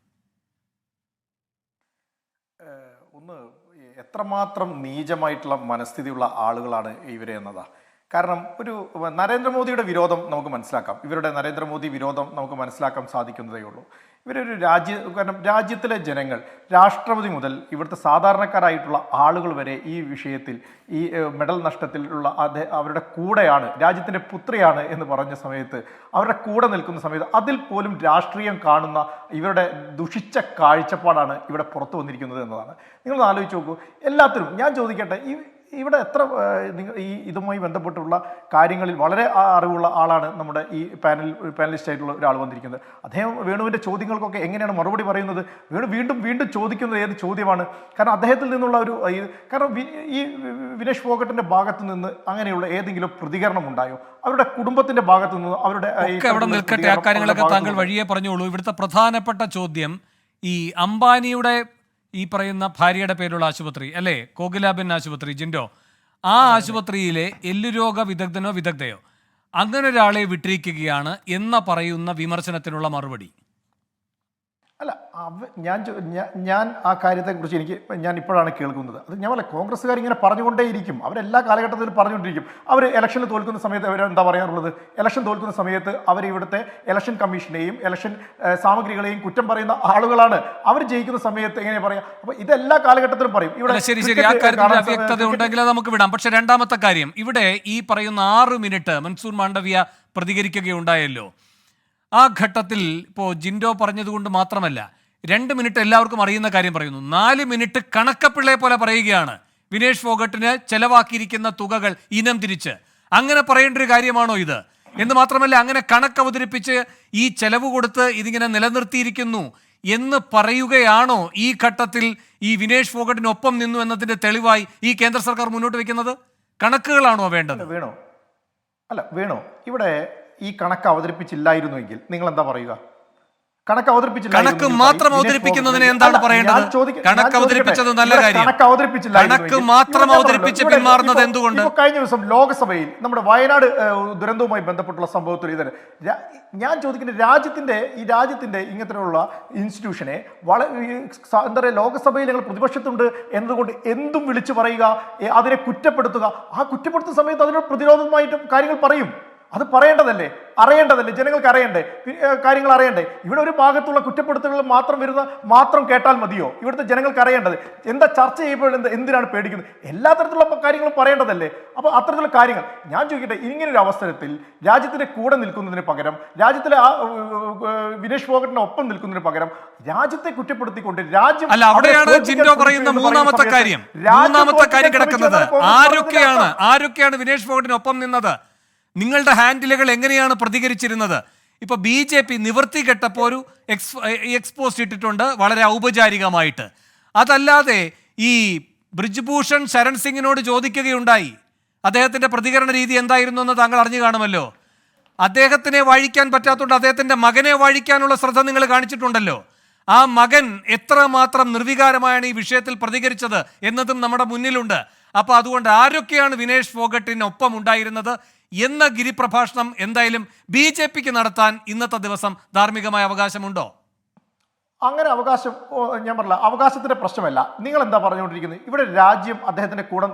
ഒന്ന്, എത്രമാത്രം നീചമായിട്ടുള്ള മനസ്ഥിതിയുള്ള ആളുകളാണ് ഇവരെ എന്നതാ. കാരണം ഒരു നരേന്ദ്രമോദിയുടെ വിരോധം നമുക്ക് മനസ്സിലാക്കാം, ഇവരുടെ നരേന്ദ്രമോദി വിരോധം നമുക്ക് മനസ്സിലാക്കാൻ സാധിക്കുന്നതേ ഉള്ളൂ. ഇവരൊരു കാരണം രാജ്യത്തിലെ ജനങ്ങൾ, രാഷ്ട്രപതി മുതൽ ഇവിടുത്തെ സാധാരണക്കാരായിട്ടുള്ള ആളുകൾ വരെ ഈ വിഷയത്തിൽ, ഈ മെഡൽ നഷ്ടത്തിലുള്ള അവരുടെ കൂടെയാണ്, രാജ്യത്തിൻ്റെ പുത്രിയാണ് എന്ന് പറഞ്ഞ സമയത്ത്, അവരുടെ കൂടെ നിൽക്കുന്ന സമയത്ത് അതിൽ പോലും രാഷ്ട്രീയം കാണുന്ന ഇവരുടെ ദുഷിച്ച കാഴ്ചപ്പാടാണ് ഇവിടെ പുറത്തു വന്നിരിക്കുന്നത് എന്നതാണ്. നിങ്ങളൊന്ന് ആലോചിച്ച് നോക്കൂ. എല്ലാത്തിനും ഞാൻ ചോദിക്കട്ടെ, ഇവിടെ എത്ര ഇതുമായി ബന്ധപ്പെട്ടുള്ള കാര്യങ്ങളിൽ വളരെ അറിവുള്ള ആളാണ് നമ്മുടെ ഈ പാനലിസ്റ്റ് ആയിട്ടുള്ള ഒരാൾ വന്നിരിക്കുന്നത്. അദ്ദേഹം വേണുവിൻ്റെ ചോദ്യങ്ങൾക്കൊക്കെ എങ്ങനെയാണ് മറുപടി പറയുന്നത്? വേണു വീണ്ടും വീണ്ടും ചോദിക്കുന്നത് ഏത് ചോദ്യമാണ്? കാരണം അദ്ദേഹത്തിൽ നിന്നുള്ള കാരണം ഈ വിനേഷ് ഫോഗട്ടിൻ്റെ ഭാഗത്തു നിന്ന് അങ്ങനെയുള്ള ഏതെങ്കിലും പ്രതികരണം ഉണ്ടായോ? അവരുടെ കുടുംബത്തിൻ്റെ ഭാഗത്തു നിന്ന് അവരുടെ അവിടെ നിൽക്കട്ടെ, ആ കാര്യങ്ങളൊക്കെ താങ്കൾ വഴിയെ പറഞ്ഞോളൂ. ഇവിടുത്തെ പ്രധാനപ്പെട്ട ചോദ്യം ഈ അംബാനിയുടെ ഈ പറയുന്ന ഭാര്യയുടെ പേരുള്ള ആശുപത്രി അല്ലേ, കോകിലാബെൻ ആശുപത്രി, ജിൻഡോ, ആ ആശുപത്രിയിലെ എല്ലുരോഗ വിദഗ്ധയോ അങ്ങനെ ഒരാളെ വിട്ടിരിക്കുകയാണ് എന്ന പറയുന്ന വിമർശനത്തിനുള്ള മറുപടി. അല്ല, ഞാൻ ആ കാര്യത്തെക്കുറിച്ച് ഞാൻ ഇപ്പോഴാണ് കേൾക്കുന്നത്. അത് ഞാൻ കോൺഗ്രസ്സുകാർ ഇങ്ങനെ പറഞ്ഞുകൊണ്ടേയിരിക്കും, അവരെല്ലാ കാലഘട്ടത്തിലും പറഞ്ഞുകൊണ്ടിരിക്കും. അവർ ഇലക്ഷനിൽ തോൽക്കുന്ന സമയത്ത് അവരെന്താ പറയാറുള്ളത്? ഇലക്ഷൻ തോൽക്കുന്ന സമയത്ത് അവർ ഇവിടുത്തെ ഇലക്ഷൻ കമ്മീഷനെയും ഇലക്ഷൻ സാമഗ്രികളെയും കുറ്റം പറയുന്ന ആളുകളാണ്. അവർ ജയിക്കുന്ന സമയത്ത് എങ്ങനെ പറയാം? അപ്പൊ ഇതെല്ലാ കാലഘട്ടത്തിലും പറയും. ഇവിടെ ശരി, ആ കാര്യത്തിൽ അവ്യക്തത ഉണ്ടെങ്കിൽ അത് നമുക്ക് വിടാം. പക്ഷെ രണ്ടാമത്തെ കാര്യം, ഇവിടെ ഈ പറയുന്ന 6 മിനിറ്റ് മൻസൂർ മാണ്ഡവ്യ പ്രതികരിക്കുകയുണ്ടായല്ലോ. ആ ഘട്ടത്തിൽ ഇപ്പോൾ ജിൻഡോ പറഞ്ഞതുകൊണ്ട് മാത്രമല്ല, 2 മിനിറ്റ് എല്ലാവർക്കും അറിയുന്ന കാര്യം പറയുന്നു. 4 മിനിറ്റ് കണക്കപ്പിള്ളയെ പോലെ പറയുകയാണ് വിനേഷ് ഫോഗട്ടിന് ചെലവാക്കിയിരിക്കുന്ന തുകകൾ ഇനം തിരിച്ച്. അങ്ങനെ പറയേണ്ട ഒരു കാര്യമാണോ ഇത്? എന്ന് മാത്രമല്ല, അങ്ങനെ കണക്ക് അവതരിപ്പിച്ച് ഈ ചെലവ് കൊടുത്ത് ഇതിങ്ങനെ നിലനിർത്തിയിരിക്കുന്നു എന്ന് പറയുകയാണോ ഈ ഘട്ടത്തിൽ ഈ വിനേഷ് ഫോഗട്ടിനൊപ്പം നിന്നു എന്നതിന്റെ തെളിവായി ഈ കേന്ദ്ര സർക്കാർ മുന്നോട്ട് വെക്കുന്നത്? കണക്കുകളാണോ വേണ്ടത്? വേണോ ഇവിടെ ഈ കണക്ക് അവതരിപ്പിച്ചില്ലായിരുന്നുവെങ്കിൽ നിങ്ങൾ എന്താ പറയുക? കണക്ക് മാത്രം അവതരിപ്പിക്കുന്നതിന് എന്താണ് പറയേണ്ടത്? കണക്ക് അവതരിപ്പിച്ചത് നല്ല കാര്യം. കണക്ക് മാത്രം അവതരിപ്പിച്ച് പിന്മാറുന്നത് എന്തുകൊണ്ട്? കഴിഞ്ഞ ദിവസം ലോകസഭയിൽ നമ്മുടെ വയനാട് ദുരന്തവുമായി ബന്ധപ്പെട്ടുള്ള സംഭവത്തിൽ ഇത് ഞാൻ ചോദിക്കുന്നത്, രാജ്യത്തിന്റെ ഇങ്ങനത്തെയുള്ള ഇൻസ്റ്റിറ്റ്യൂഷനെ എന്താ പറയുക, ലോകസഭയിൽ ഞങ്ങൾ പ്രതിപക്ഷത്തുണ്ട് എന്നതുകൊണ്ട് എന്തും വിളിച്ചു പറയുക, അതിനെ കുറ്റപ്പെടുത്തുക, ആ കുറ്റപ്പെടുത്തുന്ന സമയത്ത് അതിനോട് പ്രതിരോധമായിട്ടും കാര്യങ്ങൾ പറയും. അത് പറയേണ്ടതല്ലേ, അറിയേണ്ടതല്ലേ, ജനങ്ങൾക്ക് അറിയണ്ടേ, കാര്യങ്ങൾ അറിയണ്ടേ? ഇവിടെ ഒരു ഭാഗത്തുള്ള കുറ്റപ്പെടുത്തലുകൾ മാത്രം കേട്ടാൽ മതിയോ? ഇവിടുത്തെ ജനങ്ങൾക്ക് അറിയേണ്ടത് എന്താ? ചർച്ച ചെയ്യപ്പെടുന്നത് എന്തിനാണ് പേടിക്കുന്നത്? എല്ലാ തരത്തിലുള്ള കാര്യങ്ങളും പറയേണ്ടതല്ലേ? അപ്പോൾ അത്തരത്തിലുള്ള കാര്യങ്ങൾ ഞാൻ ചോദിക്കട്ടെ, ഇങ്ങനൊരു അവസരത്തിൽ രാജ്യത്തിന്റെ കൂടെ നിൽക്കുന്നതിന് പകരം, രാജ്യത്തിലെ വിനേഷ് ഫോഗട്ടിന് ഒപ്പം നിൽക്കുന്നതിന് പകരം രാജ്യത്തെ കുറ്റപ്പെടുത്തിക്കൊണ്ട് രാജ്യം അല്ല, അവിടെയാണ് ജിൻഡോ പറയുന്ന മൂന്നാമത്തെ കാര്യം കിടക്കുന്നത്. ആരൊക്കെയാണ് വിനേഷ് ഫോഗട്ടിനൊപ്പം നിന്നത്? നിങ്ങളുടെ ഹാൻഡിലുകൾ എങ്ങനെയാണ് പ്രതികരിച്ചിരുന്നത്? ഇപ്പൊ BJP നിവൃത്തി കെട്ടപ്പോൾ ഒരു എക്സ്പോസ്റ്റ് ഇട്ടിട്ടുണ്ട് വളരെ ഔപചാരികമായിട്ട്. അതല്ലാതെ ഈ ബ്രിജ്ഭൂഷൺ ശരൺ സിംഗിനോട് ചോദിക്കുകയുണ്ടായി അദ്ദേഹത്തിന്റെ പ്രതികരണ രീതി എന്തായിരുന്നു എന്ന് താങ്കൾ അറിഞ്ഞു കാണുമല്ലോ. അദ്ദേഹത്തിനെ വാഴിക്കാൻ പറ്റാത്തതുകൊണ്ട് അദ്ദേഹത്തിന്റെ മകനെ വാഴിക്കാനുള്ള ശ്രദ്ധ നിങ്ങൾ കാണിച്ചിട്ടുണ്ടല്ലോ. ആ മകൻ എത്രമാത്രം നിർവികാരമായാണ് ഈ വിഷയത്തിൽ പ്രതികരിച്ചത് എന്നതും നമ്മുടെ മുന്നിലുണ്ട്. അപ്പൊ അതുകൊണ്ട് ആരൊക്കെയാണ് വിനേഷ് ഫോഗട്ടിനൊപ്പം ഉണ്ടായിരുന്നത് എന്ന ഗിരിപ്രഭാഷണം എന്തായാലും BJPക്ക് നടത്താൻ ഇന്നത്തെ ദിവസം ധാർമ്മികമായ അവകാശമുണ്ടോ? അങ്ങനെ അവകാശം ഞാൻ പറഞ്ഞില്ല, അവകാശത്തിന്റെ പ്രശ്നമല്ല. നിങ്ങൾ എന്താ പറഞ്ഞുകൊണ്ടിരിക്കുന്നത്? ഇവിടെ രാജ്യം അദ്ദേഹത്തിന്റെ കൂടെ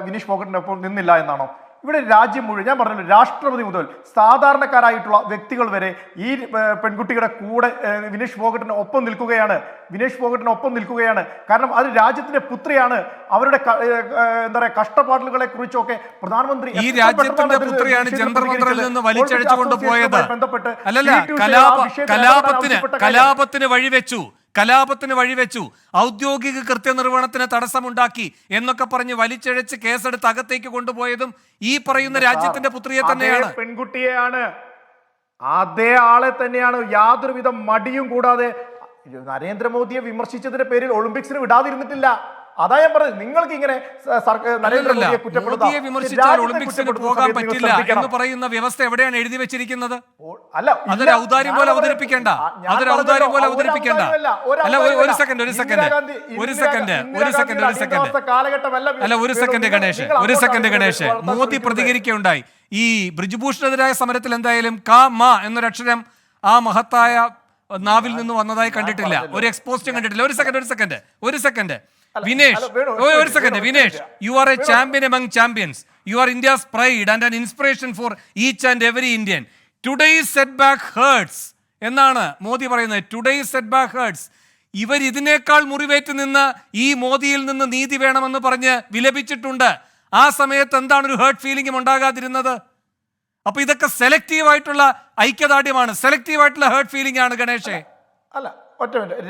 വിനീഷ് ഫോഗട്ടിന്റെ ഒപ്പം നിന്നില്ല എന്നാണോ? ഇവിടെ രാജ്യം മുഴുവൻ, ഞാൻ പറഞ്ഞല്ലോ, രാഷ്ട്രപതി മുതൽ സാധാരണക്കാരായിട്ടുള്ള വ്യക്തികൾ വരെ ഈ പെൺകുട്ടിയുടെ കൂടെ വിനീഷ് ഫോഗട്ടിന് ഒപ്പം നിൽക്കുകയാണ്. കാരണം അത് രാജ്യത്തിന്റെ പുത്രിയാണ്. അവരുടെ എന്താ പറയുക കഷ്ടപ്പാടുകളെ കുറിച്ചൊക്കെ പ്രധാനമന്ത്രി ഈ രാജ്യത്തിന്റെ പുത്രിയാണ് ജന്തർ മന്ദറിൽ നിന്ന് വലിച്ചഴിച്ചുകൊണ്ട് പോയത്. അല്ലല്ല, കലാപത്തിന് വഴിവെച്ചു, ഔദ്യോഗിക കൃത്യനിർവഹണത്തിന് തടസ്സമുണ്ടാക്കി എന്നൊക്കെ പറഞ്ഞ് വലിച്ചഴച്ച് കേസെടുത്ത് അകത്തേക്ക് കൊണ്ടുപോയതും ഈ പറയുന്ന രാജ്യത്തിന്റെ പുത്രിയെ തന്നെയാണ്, പെൺകുട്ടിയെയാണ്. അതേ ആളെ തന്നെയാണ് യാതൊരുവിധ മടിയും കൂടാതെ നരേന്ദ്രമോദിയെ വിമർശിച്ചതിന്റെ പേരിൽ ഒളിമ്പിക്സിന് വിടാതിരുന്നിട്ടില്ല. അതാ ഞാൻ പറഞ്ഞത്, നിങ്ങൾക്ക് ഇങ്ങനെ നരേന്ദ്രമോദിയെ മോദിയെ വിമർശിച്ചാൽ ഒളിമ്പിക്സിന് പോകാൻ പറ്റില്ല എന്ന് പറയുന്ന വ്യവസ്ഥ എവിടെയാണ് എഴുതി വെച്ചിരിക്കുന്നത്? അല്ല, അതൊരു ഔദാര്യം പോലെ അവതരിപ്പിക്കേണ്ട. അല്ല, ഒരു സെക്കൻഡ് ഗണേഷ്, മോദി പ്രതികരിക്കുകയുണ്ടായി. ഈ ബ്രിജ്ഭൂഷണെതിരായ സമരത്തിൽ എന്തായാലും ക മ എന്നൊരക്ഷരം ആ മഹത്തായ നാവിൽ നിന്ന് വന്നതായി കണ്ടിട്ടില്ല, ഒരു എക്സ്പോസ്റ്റും കണ്ടിട്ടില്ല. ഒരു second Vinesh, you are a champion among champions. You are India's pride and an inspiration for each and every Indian. Today's setback hurts എന്നാണ് മോദി പറയുന്നത്. Today's setback hurts. ഇവർ ഇതിനേക്കാൾ മുറിവേറ്റ് നിന്ന് ഈ മോദിയിൽ നിന്ന് നീതി വേണമെന്ന് പറഞ്ഞ് വിലപിച്ചിട്ടുണ്ട്. ആ സമയത്ത് എന്താണ് ഒരു ഹേർട്ട് ഫീലിംഗും ഉണ്ടാകാതിരുന്നത്? അപ്പൊ ഇതൊക്കെ സെലക്റ്റീവായിട്ടുള്ള ഐക്യദാർഢ്യമാണ്, സെലക്റ്റീവായിട്ടുള്ള ഹേർട്ട് ഫീലിംഗ് ആണ് ഗണേഷേ. അല്ല, ഒറ്റ മിനിറ്റ്,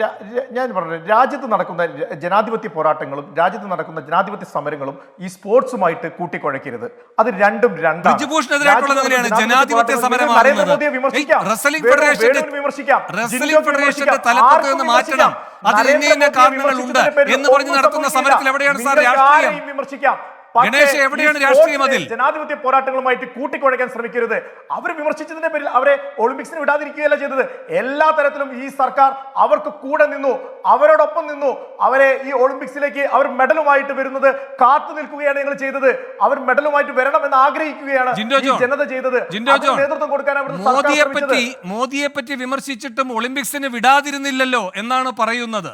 ഞാൻ പറഞ്ഞു, രാജ്യത്ത് നടക്കുന്ന ജനാധിപത്യ പോരാട്ടങ്ങളും രാജ്യത്ത് നടക്കുന്ന ജനാധിപത്യ സമരങ്ങളും ഈ സ്പോർട്സുമായിട്ട് കൂട്ടിക്കുഴയ്ക്കരുത്. അത് രണ്ടും രണ്ടാണ്. ജനാധിപത്യ സമരം നരേന്ദ്രമോദിയെ വിമർശിക്കാം, തലപ്പത്ത് നിന്ന് മാറ്റണം, അത് ഇന്ന കാരണങ്ങളുണ്ട് എന്ന് പറഞ്ഞ് നടത്തുന്ന സമരത്തിൽ എവിടെയാണ് സാർ രാഷ്ട്രീയം? വിമർശിക്കാം. ഗണേഷ്, എവിടെയാണ് രാഷ്ട്രീയം? അതിൽ ജനാധിപത്യ പോരാട്ടങ്ങളുമായിട്ട് കൂട്ടിക്കുഴയ്ക്കാൻ ശ്രമിക്കരുത്. അവർ വിമർശിച്ചതിന്റെ പേരിൽ അവരെ ഒളിമ്പിക്സിന് വിടാതിരിക്കുകയല്ല ചെയ്തത്. എല്ലാ തരത്തിലും ഈ സർക്കാർ അവർക്ക് കൂടെ നിന്നു, അവരോടൊപ്പം നിന്നു. അവരെ ഈ ഒളിമ്പിക്സിലേക്ക് അവർ മെഡലുമായിട്ട് വരുന്നത് കാത്തു നിൽക്കുകയാണ് ഞങ്ങൾ ചെയ്തത്. അവർ മെഡലുമായിട്ട് വരണം എന്ന് ആഗ്രഹിക്കുകയാണ് ജനത ചെയ്തത്. നേതൃത്വം കൊടുക്കാൻ മോദിയെ പറ്റി വിമർശിച്ചിട്ടും ഒളിമ്പിക്സിന് വിടാതിരുന്നില്ലല്ലോ എന്നാണ് പറയുന്നത്.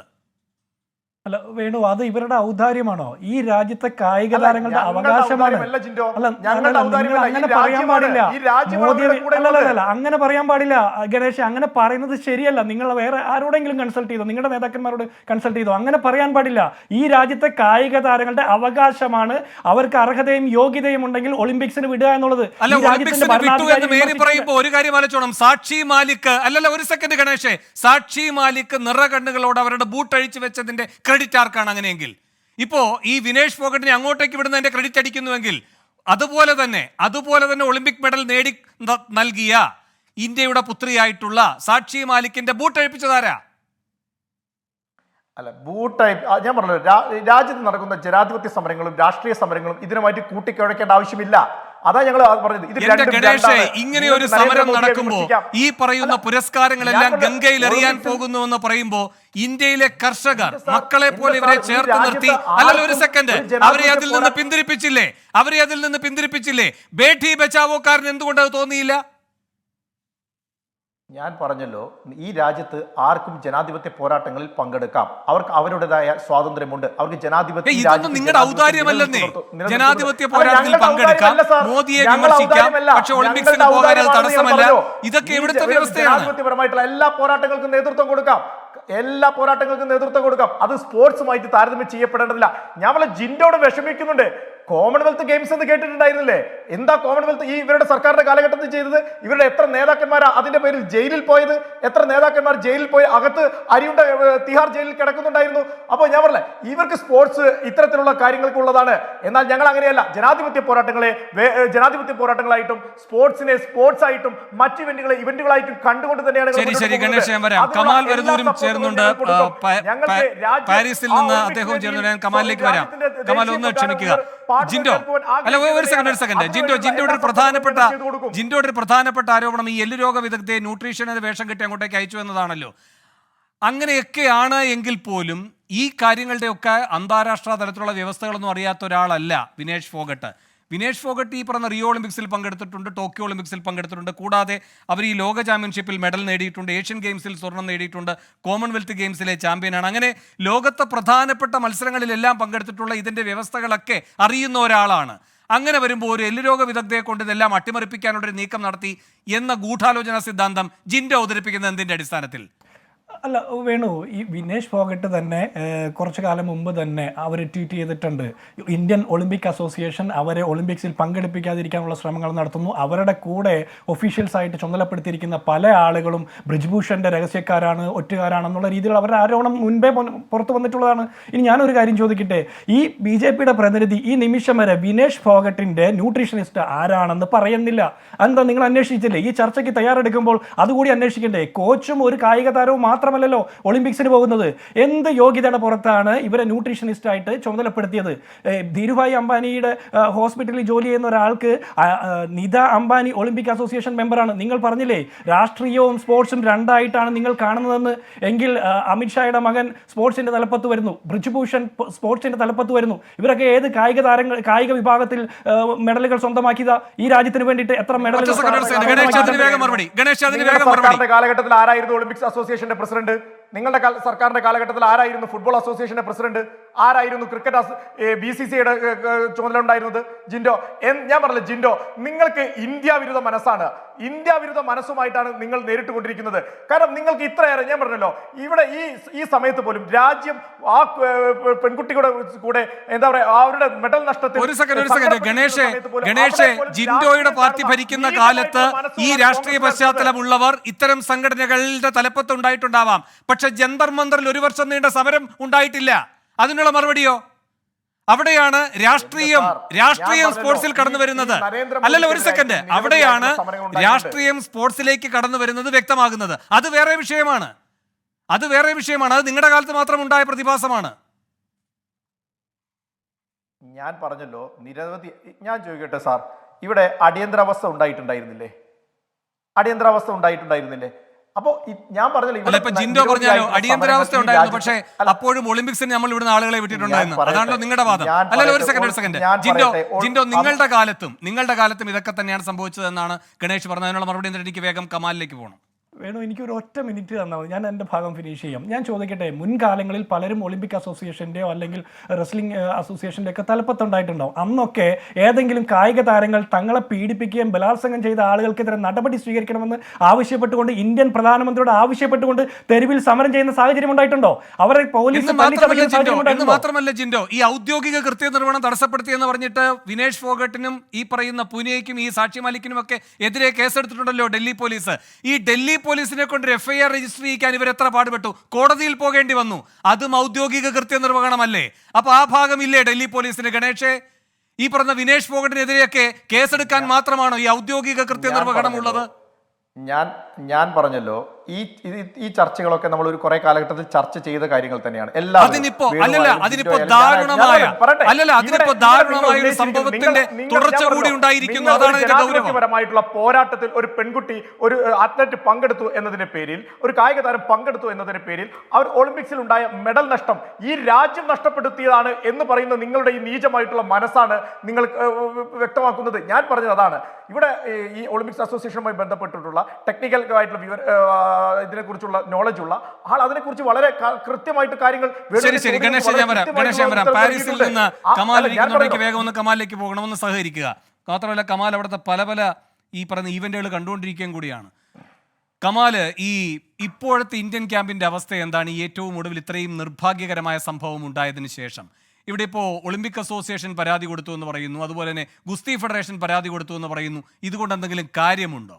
അല്ല വേണു, അത് ഇവരുടെ ഔദാര്യമാണോ? ഈ രാജ്യത്തെ കായിക താരങ്ങളുടെ അവകാശമാണ്. അങ്ങനെ പറയാൻ പാടില്ല മോദി. അല്ലല്ല, അങ്ങനെ പറയാൻ പാടില്ല ഗണേഷ്, അങ്ങനെ പറയുന്നത് ശരിയല്ല. നിങ്ങൾ വേറെ ആരോടെങ്കിലും കൺസൾട്ട് ചെയ്തോ, നിങ്ങളുടെ നേതാക്കന്മാരോട് കൺസൾട്ട് ചെയ്തോ? അങ്ങനെ പറയാൻ പാടില്ല. ഈ രാജ്യത്തെ കായിക താരങ്ങളുടെ അവകാശമാണ്. അവർക്ക് അർഹതയും യോഗ്യതയും ഉണ്ടെങ്കിൽ ഒളിമ്പിക്സിന് വിടുക എന്നുള്ളത്. ഒരു കാര്യം ആലോചിച്ചോണം. സാക്ഷി മാലിക്, ഒരു സെക്കൻഡ് ഗണേഷേ, സാക്ഷി മാലിക് നിറകണ്ണുകളോട് അവരുടെ ബൂട്ട് അഴിച്ചു വെച്ചതിന്റെ ക്രെഡിറ്റ് ആർക്കാണ്? അങ്ങനെയെങ്കിൽ ഇപ്പോ ഈ വിനേഷ് ഫോഗട്ടിനെ അങ്ങോട്ടേക്ക് വിടുന്നതിന്റെ ക്രെഡിറ്റ് അടിക്കുന്നുവെങ്കിൽ അതുപോലെ തന്നെ ഒളിമ്പിക് മെഡൽ നേടി നൽകിയ ഇന്ത്യയുടെ പുത്രിയായിട്ടുള്ള സാക്ഷി മാലിക്കിന്റെ ബൂട്ട് അഴിപ്പിച്ചതാരാ? അല്ല, ഞാൻ പറഞ്ഞത്, രാജ്യത്ത് നടക്കുന്ന ജനാധിപത്യ സമരങ്ങളും രാഷ്ട്രീയ സമരങ്ങളും ഇതിനുമായിട്ട് കൂട്ടിക്കുഴയ്ക്കേണ്ട ആവശ്യമില്ല. അതാ ഞങ്ങൾ പറഞ്ഞത്. ഇങ്ങനെ ഒരു സമരം നടക്കുമ്പോ ഈ പറയുന്ന പുരസ്കാരങ്ങളെല്ലാം ഗംഗയിൽ എറിയാൻ പോകുന്നു എന്ന് പറയുമ്പോ ഇന്ത്യയിലെ കർഷകർ മക്കളെ പോലെ ഇവരെ ചേർത്ത് നിർത്തി, ഒരു സെക്കൻഡ്, അവരെ അതിൽ നിന്ന് പിന്തിരിപ്പിച്ചില്ലേ? ബേഠി ബച്ചാവോക്കാരൻ എന്തുകൊണ്ട് അത് തോന്നിയില്ല? ഞാൻ പറഞ്ഞല്ലോ, ഈ രാജ്യത്ത് ആർക്കും ജനാധിപത്യ പോരാട്ടങ്ങളിൽ പങ്കെടുക്കാം. അവർക്ക് അവരുടേതായ സ്വാതന്ത്ര്യമുണ്ട്. അവർക്ക് നിങ്ങളുടെ ഔദാര്യമല്ലെന്നേ. ജനാധിപത്യ പോരാട്ടത്തിൽ പങ്കെടുക്കാം, മോദിയെ വിമർശിക്കാം, പക്ഷേ ഒളിമ്പിക്സിന് പോകാൻ അത് തടസ്സമല്ല. ഇതൊക്കെ ഇവിടുത്തെ വ്യവസ്ഥയാണ്. ജനാധിപത്യപരമായിട്ടുള്ള എല്ലാ പോരാട്ടങ്ങൾക്കും നേതൃത്വം കൊടുക്കാം. അത് സ്പോർട്സുമായിട്ട് താരതമ്യം ചെയ്യപ്പെടേണ്ടതില്ല. ഞാൻ ജിൻഡോട് വിഷമിക്കുന്നുണ്ട്. കോമൺവെൽത്ത് ഗെയിംസ് എന്ന് കേട്ടിട്ടുണ്ടായിരുന്നില്ലേ? എന്താ കോമൺവെൽത്ത് ഈ ഇവരുടെ സർക്കാരിന്റെ കാലഘട്ടത്തിൽ ചെയ്തത്? ഇവരുടെ എത്ര നേതാക്കന്മാരാ അതിന്റെ പേരിൽ ജയിലിൽ പോയത്? എത്ര നേതാക്കന്മാർ ജയിലിൽ പോയി അകത്ത് അരിയുണ്ട തിഹാർ ജയിലിൽ കിടക്കുന്നുണ്ടായിരുന്നു? അപ്പോൾ ഞാൻ പറഞ്ഞില്ലേ, ഇവർക്ക് സ്പോർട്സ് ഇത്തരത്തിലുള്ള കാര്യങ്ങൾക്കുള്ളതാണ്. എന്നാൽ ഞങ്ങൾ അങ്ങനെയല്ല. ജനാധിപത്യ പോരാട്ടങ്ങളായിട്ടും സ്പോർട്സിനെ സ്പോർട്സ് ആയിട്ടും മറ്റ് ഇവന്റുകളായിട്ടും കണ്ടുകൊണ്ട് തന്നെയാണ്. ശരി ഗണേഷ്, ഞാൻ വരാം. കമാൽ വരദൂരും ചേർന്നുണ്ട് പാരീസിൽ നിന്ന്. അദ്ദേഹവും ചേർന്നു. ഞാൻ കമാലിലേക്ക് വരാം. കമാൽ ഒന്ന് ക്ഷമിക്കുക. ജിൻഡോ, അല്ല ഒരു സെക്കൻഡ്. ജിൻഡോയുടെ ഒരു പ്രധാനപ്പെട്ട ആരോപണം ഈ എല്ല് രോഗ വിദഗ്ധയെ ന്യൂട്രീഷനെ വേഷം കെട്ടി അങ്ങോട്ടേക്ക് അയച്ചു എന്നതാണല്ലോ. അങ്ങനെയൊക്കെയാണ് എങ്കിൽ പോലും ഈ കാര്യങ്ങളുടെയൊക്കെ അന്താരാഷ്ട്ര തലത്തിലുള്ള വ്യവസ്ഥകളൊന്നും അറിയാത്ത ഒരാളല്ല വിനേഷ് ഫോഗട്ട്. വിനേഷ് ഫോഗട്ട് ഈ പറഞ്ഞ റിയോ ഒളിമ്പിക്സിൽ പങ്കെടുത്തിട്ടുണ്ട്, ടോക്കിയോ ഒളിമ്പിക്സിൽ പങ്കെടുത്തിട്ടുണ്ട്. കൂടാതെ അവർ ഈ ലോക ചാമ്പ്യൻഷിപ്പിൽ മെഡൽ നേടിയിട്ടുണ്ട്, ഏഷ്യൻ ഗെയിംസിൽ സ്വർണം നേടിയിട്ടുണ്ട്, കോമൺവെൽത്ത് ഗെയിംസിലെ ചാമ്പ്യനാണ്. അങ്ങനെ ലോകത്തെ പ്രധാനപ്പെട്ട മത്സരങ്ങളിലെല്ലാം പങ്കെടുത്തിട്ടുള്ള ഇതിൻ്റെ വ്യവസ്ഥകളൊക്കെ അറിയുന്ന ഒരാളാണ്. അങ്ങനെ വരുമ്പോൾ ഒരു എല്ലുരോഗ വിദഗ്ധയെ കൊണ്ട് ഇതെല്ലാം അട്ടിമറിപ്പിക്കാനുള്ളൊരു നീക്കം നടത്തി എന്ന ഗൂഢാലോചന സിദ്ധാന്തം ജിൻഡോ അവതരിപ്പിക്കുന്ന എന്തിൻ്റെ അടിസ്ഥാനത്തിൽ? അല്ല വേണു, ഈ വിനേഷ് ഫോഗട്ട് തന്നെ കുറച്ചു കാലം മുമ്പ് തന്നെ അവർ ട്വീറ്റ് ചെയ്തിട്ടുണ്ട്, ഇന്ത്യൻ ഒളിമ്പിക് അസോസിയേഷൻ അവരെ ഒളിമ്പിക്സിൽ പങ്കെടുപ്പിക്കാതിരിക്കാനുള്ള ശ്രമങ്ങൾ നടത്തുന്നു. അവരുടെ കൂടെ ഒഫീഷ്യൽസ് ആയിട്ട് ചുമതലപ്പെടുത്തിയിരിക്കുന്ന പല ആളുകളും ബ്രിജ്ഭൂഷന്റെ രഹസ്യക്കാരാണ്, ഒറ്റുകാരാണെന്നുള്ള രീതിയിൽ അവരുടെ ആരോപണം മുൻപേ പുറത്തു വന്നിട്ടുള്ളതാണ്. ഇനി ഞാനൊരു കാര്യം ചോദിക്കട്ടെ, ഈ BJPയുടെ പ്രതിനിധി ഈ നിമിഷം വരെ വിനേഷ് ഫോഗട്ടിന്റെ ന്യൂട്രീഷനിസ്റ്റ് ആരാണെന്ന് പറയുന്നില്ല. എന്താ നിങ്ങൾ അന്വേഷിച്ചില്ലേ? ഈ ചർച്ചയ്ക്ക് തയ്യാറെടുക്കുമ്പോൾ അതുകൂടി അന്വേഷിക്കണ്ടേ? കോച്ചും ഒരു കായിക താരവും മാത്രമല്ലല്ലോ ഒളിമ്പിക്സിന് പോകുന്നത്. എന്ത് യോഗ്യതയുടെ പുറത്താണ് ഇവരെ ന്യൂട്രീഷനിസ്റ്റ് ആയിട്ട് ചുമതലപ്പെടുത്തിയത്? ധീരുഭായ് അംബാനിയുടെ ഹോസ്പിറ്റലിൽ ജോലി ചെയ്യുന്ന ഒരാൾക്ക് നിത അംബാനി ഒളിമ്പിക് അസോസിയേഷൻ മെമ്പറാണ്. നിങ്ങൾ പറഞ്ഞില്ലേ രാഷ്ട്രീയവും സ്പോർട്സും രണ്ടായിട്ടാണ് നിങ്ങൾ കാണുന്നതെന്ന്. എങ്കിൽ അമിത്ഷായുടെ മകൻ സ്പോർട്സിന്റെ തലപ്പത്ത് വരുന്നു, ബ്രിജ്ഭൂഷൺ സ്പോർട്സിന്റെ തലപ്പത്ത് വരുന്നു. ഇവരൊക്കെ ഏത് കായിക വിഭാഗത്തിൽ മെഡലുകൾ സ്വന്തമാക്കിയതാ ഈ രാജ്യത്തിന് വേണ്ടിയിട്ട്? എത്ര മെഡലുകൾ? കാലഘട്ടത്തിൽ ആരായിരുന്നു ഒളിമ്പിക്സ് അസോസിയേഷന്റെ പ്രസിഡന്റ്? നിങ്ങളുടെ സർക്കാരിന്റെ കാലഘട്ടത്തിൽ ആരായിരുന്നു ഫുട്ബോൾ അസോസിയേഷന്റെ പ്രസിഡന്റ്? ആരായിരുന്നു ക്രിക്കറ്റ് BCCIയുടെ ചുമതല ഉണ്ടായിരുന്നത്? ജിൻഡോ, ഞാൻ പറഞ്ഞില്ല ജിൻഡോ, നിങ്ങൾക്ക് ഇന്ത്യ വിരുദ്ധ മനസ്സാണ്. ഇന്ത്യ വിരുദ്ധ മനസ്സുമായിട്ടാണ് നിങ്ങൾ നേരിട്ട് കൊണ്ടിരിക്കുന്നത്. കാരണം നിങ്ങൾക്ക് ഇത്രയേറെ, ഞാൻ പറഞ്ഞല്ലോ, ഇവിടെ ഈ സമയത്ത് പോലും രാജ്യം ആ പെൺകുട്ടിയുടെ കൂടെ എന്താ പറയാ അവരുടെ മെഡൽ നഷ്ടത്തിൽ. ഒരു സെക്കൻഡ് ഗണേഷ്, ജിൻഡോയുടെ പാർട്ടി ഭരിക്കുന്ന കാലത്ത് ഈ രാഷ്ട്രീയ പശ്ചാത്തലമുള്ളവർ ഇത്തരം സംഘടനകളുടെ തലപ്പത്ത് ഉണ്ടായിട്ടുണ്ടാവാം. പക്ഷെ ജന്തർ മന്ദറിൽ 1 വർഷം നീണ്ട സമരം ഉണ്ടായിട്ടില്ല. അതിനുള്ള മറുപടിയോ? അവിടെയാണ് രാഷ്ട്രീയം സ്പോർട്സിൽ കടന്നു വരുന്നത്. അല്ലല്ല ഒരു സെക്കൻഡ്, അവിടെയാണ് രാഷ്ട്രീയം സ്പോർട്സിലേക്ക് കടന്നു വരുന്നത് വ്യക്തമാകുന്നത്. അത് വേറെ വിഷയമാണ്. അത് നിങ്ങളുടെ കാലത്ത് മാത്രം ഉണ്ടായ പ്രതിഭാസമാണ്. ഞാൻ പറഞ്ഞല്ലോ നിരവധി. ഞാൻ ചോദിക്കട്ടെ സാർ, ഇവിടെ അടിയന്തരാവസ്ഥ ഉണ്ടായിട്ടുണ്ടായിരുന്നില്ലേ? അപ്പോ ഞാൻ പറഞ്ഞല്ലോ, ഇപ്പൊ ജിൻഡോ പറഞ്ഞാലോ അടിയന്തരാവസ്ഥ ഉണ്ടായിരുന്നു, പക്ഷേ അപ്പോഴും ഒളിമ്പിക്സിന് നമ്മൾ ഇവിടുന്ന് ആളുകളെ വിട്ടിട്ടുണ്ടായിരുന്നു. അതാണല്ലോ നിങ്ങളുടെ വാദം. അല്ലല്ലോ ഒരു സെക്കൻഡ് ജിൻഡോ, നിങ്ങളുടെ കാലത്തും ഇതൊക്കെ തന്നെയാണ് സംഭവിച്ചതെന്നാണ് ഗണേഷ് പറഞ്ഞത്. അതിനുള്ള മറുപടി എന്നിട്ട് എനിക്ക് വേഗം കമാലിലേക്ക് പോകണം. വേണു, എനിക്കൊരു ഒറ്റ മിനിറ്റ് തന്നാൽ മതി, ഞാൻ എൻ്റെ ഭാഗം ഫിനിഷ് ചെയ്യാം. ഞാൻ ചോദിക്കട്ടെ, മുൻകാലങ്ങളിൽ പലരും ഒളിമ്പിക് അസോസിയേഷൻ്റെയോ അല്ലെങ്കിൽ റെസ്ലിംഗ് അസോസിയേഷൻ്റെ ഒക്കെ തലപ്പത്തുണ്ടായിട്ടുണ്ടാവും. അന്നൊക്കെ ഏതെങ്കിലും കായിക താരങ്ങൾ തങ്ങളെ പീഡിപ്പിക്കുകയും ബലാത്സംഗം ചെയ്ത ആളുകൾക്കെതിരെ നടപടി സ്വീകരിക്കണമെന്ന് ആവശ്യപ്പെട്ടുകൊണ്ട് ഇന്ത്യൻ പ്രധാനമന്ത്രിയോട് ആവശ്യപ്പെട്ടുകൊണ്ട് തെരുവിൽ സമരം ചെയ്യുന്ന സാഹചര്യം ഉണ്ടായിട്ടുണ്ടോ? അവരെ പോലീസ് മാത്രമല്ല ജിൻഡോ, ഈ ഔദ്യോഗിക കൃത്യനിർവഹണം തടസ്സപ്പെടുത്തിയെന്ന് പറഞ്ഞിട്ട് വിനേഷ് ഫോഗട്ടിനും ഈ പറയുന്ന പുനെയ്ക്കും ഈ സാക്ഷി മാലിക്കിനും ഒക്കെ എതിരെ കേസെടുത്തിട്ടുണ്ടല്ലോ ഡൽഹി പോലീസ്. ഈ ഡൽഹി പോലീസിനെ കൊണ്ട് FIR രജിസ്റ്റർ ചെയ്യിക്കാൻ ഇവർ എത്ര പാടുപെട്ടു, കോടതിയിൽ പോകേണ്ടി വന്നു. അതും ഔദ്യോഗിക കൃത്യനിർവഹണമല്ലേ? അപ്പൊ ആ ഭാഗമില്ലേ ഡൽഹി പോലീസിന്? ഗണേഷ്, ഈ പറഞ്ഞ വിനേഷ് ഫോഗട്ടിനെതിരെയൊക്കെ കേസെടുക്കാൻ മാത്രമാണോ ഈ ഔദ്യോഗിക കൃത്യനിർവഹണം ഉള്ളത്? ഞാൻ പറഞ്ഞല്ലോ, ഈ ചർച്ചകളൊക്കെ നമ്മൾ ഒരു കുറെ കാലഘട്ടത്തിൽ ചർച്ച ചെയ്ത കാര്യങ്ങൾ തന്നെയാണ്. അതിനിപ്പോ ദാരുണമായ ഒരു സംഭവത്തിന്റെ തുടർച്ച കൂടി ഉണ്ടായിരിക്കുന്നു. അതാണ് ജനാധിപത്യപരമായിട്ടുള്ള പോരാട്ടത്തിൽ ഒരു പെൺകുട്ടി, ഒരു അത്ലറ്റ് പങ്കെടുത്തു എന്നതിന്റെ പേരിൽ, ഒരു കായിക താരം പങ്കെടുത്തു എന്നതിന്റെ പേരിൽ അവർ ഒളിമ്പിക്സിൽ ഉണ്ടായ മെഡൽ നഷ്ടം ഈ രാജ്യം നഷ്ടപ്പെടുത്തിയതാണ് എന്ന് പറയുന്ന നിങ്ങളുടെ ഈ നീചമായിട്ടുള്ള മനസ്സാണ് നിങ്ങൾ വ്യക്തമാക്കുന്നത്. ഞാൻ പറഞ്ഞത് അതാണ്. ഇവിടെ ഈ ഒളിമ്പിക്സ് അസോസിയേഷനുമായി ബന്ധപ്പെട്ടിട്ടുള്ള ടെക്നിക്കൽ ആയിട്ടുള്ള ഇതിനെക്കുറിച്ചുള്ള നോളജ് ഉള്ള ആൾ അതിനെക്കുറിച്ച് വളരെ കൃത്യമായിട്ട് കാര്യങ്ങൾ. പാരീസിൽ നിന്ന് കമാലിലേക്ക് വേഗം ഒന്ന് കമാലിലേക്ക് പോകണമെന്ന് സഹകരിക്കുക. മാത്രമല്ല കമാൽ അവിടുത്തെ പല ഈ പറയുന്ന ഈവന്റുകൾ കണ്ടുകൊണ്ടിരിക്കുകയും കൂടിയാണ്. കമാല്, ഈ ഇപ്പോഴത്തെ ഇന്ത്യൻ ക്യാമ്പിന്റെ അവസ്ഥ എന്താണ്? ഈ ഏറ്റവും ഒടുവിൽ ഇത്രയും നിർഭാഗ്യകരമായ സംഭവം ഉണ്ടായതിനു ശേഷം ഇവിടെ ഇപ്പോൾ ഒളിമ്പിക് അസോസിയേഷൻ പരാതി കൊടുത്തു എന്ന് പറയുന്നു, അതുപോലെ തന്നെ ഗുസ്തി ഫെഡറേഷൻ പരാതി കൊടുത്തു എന്ന് പറയുന്നു. ഇതുകൊണ്ട് എന്തെങ്കിലും കാര്യമുണ്ടോ?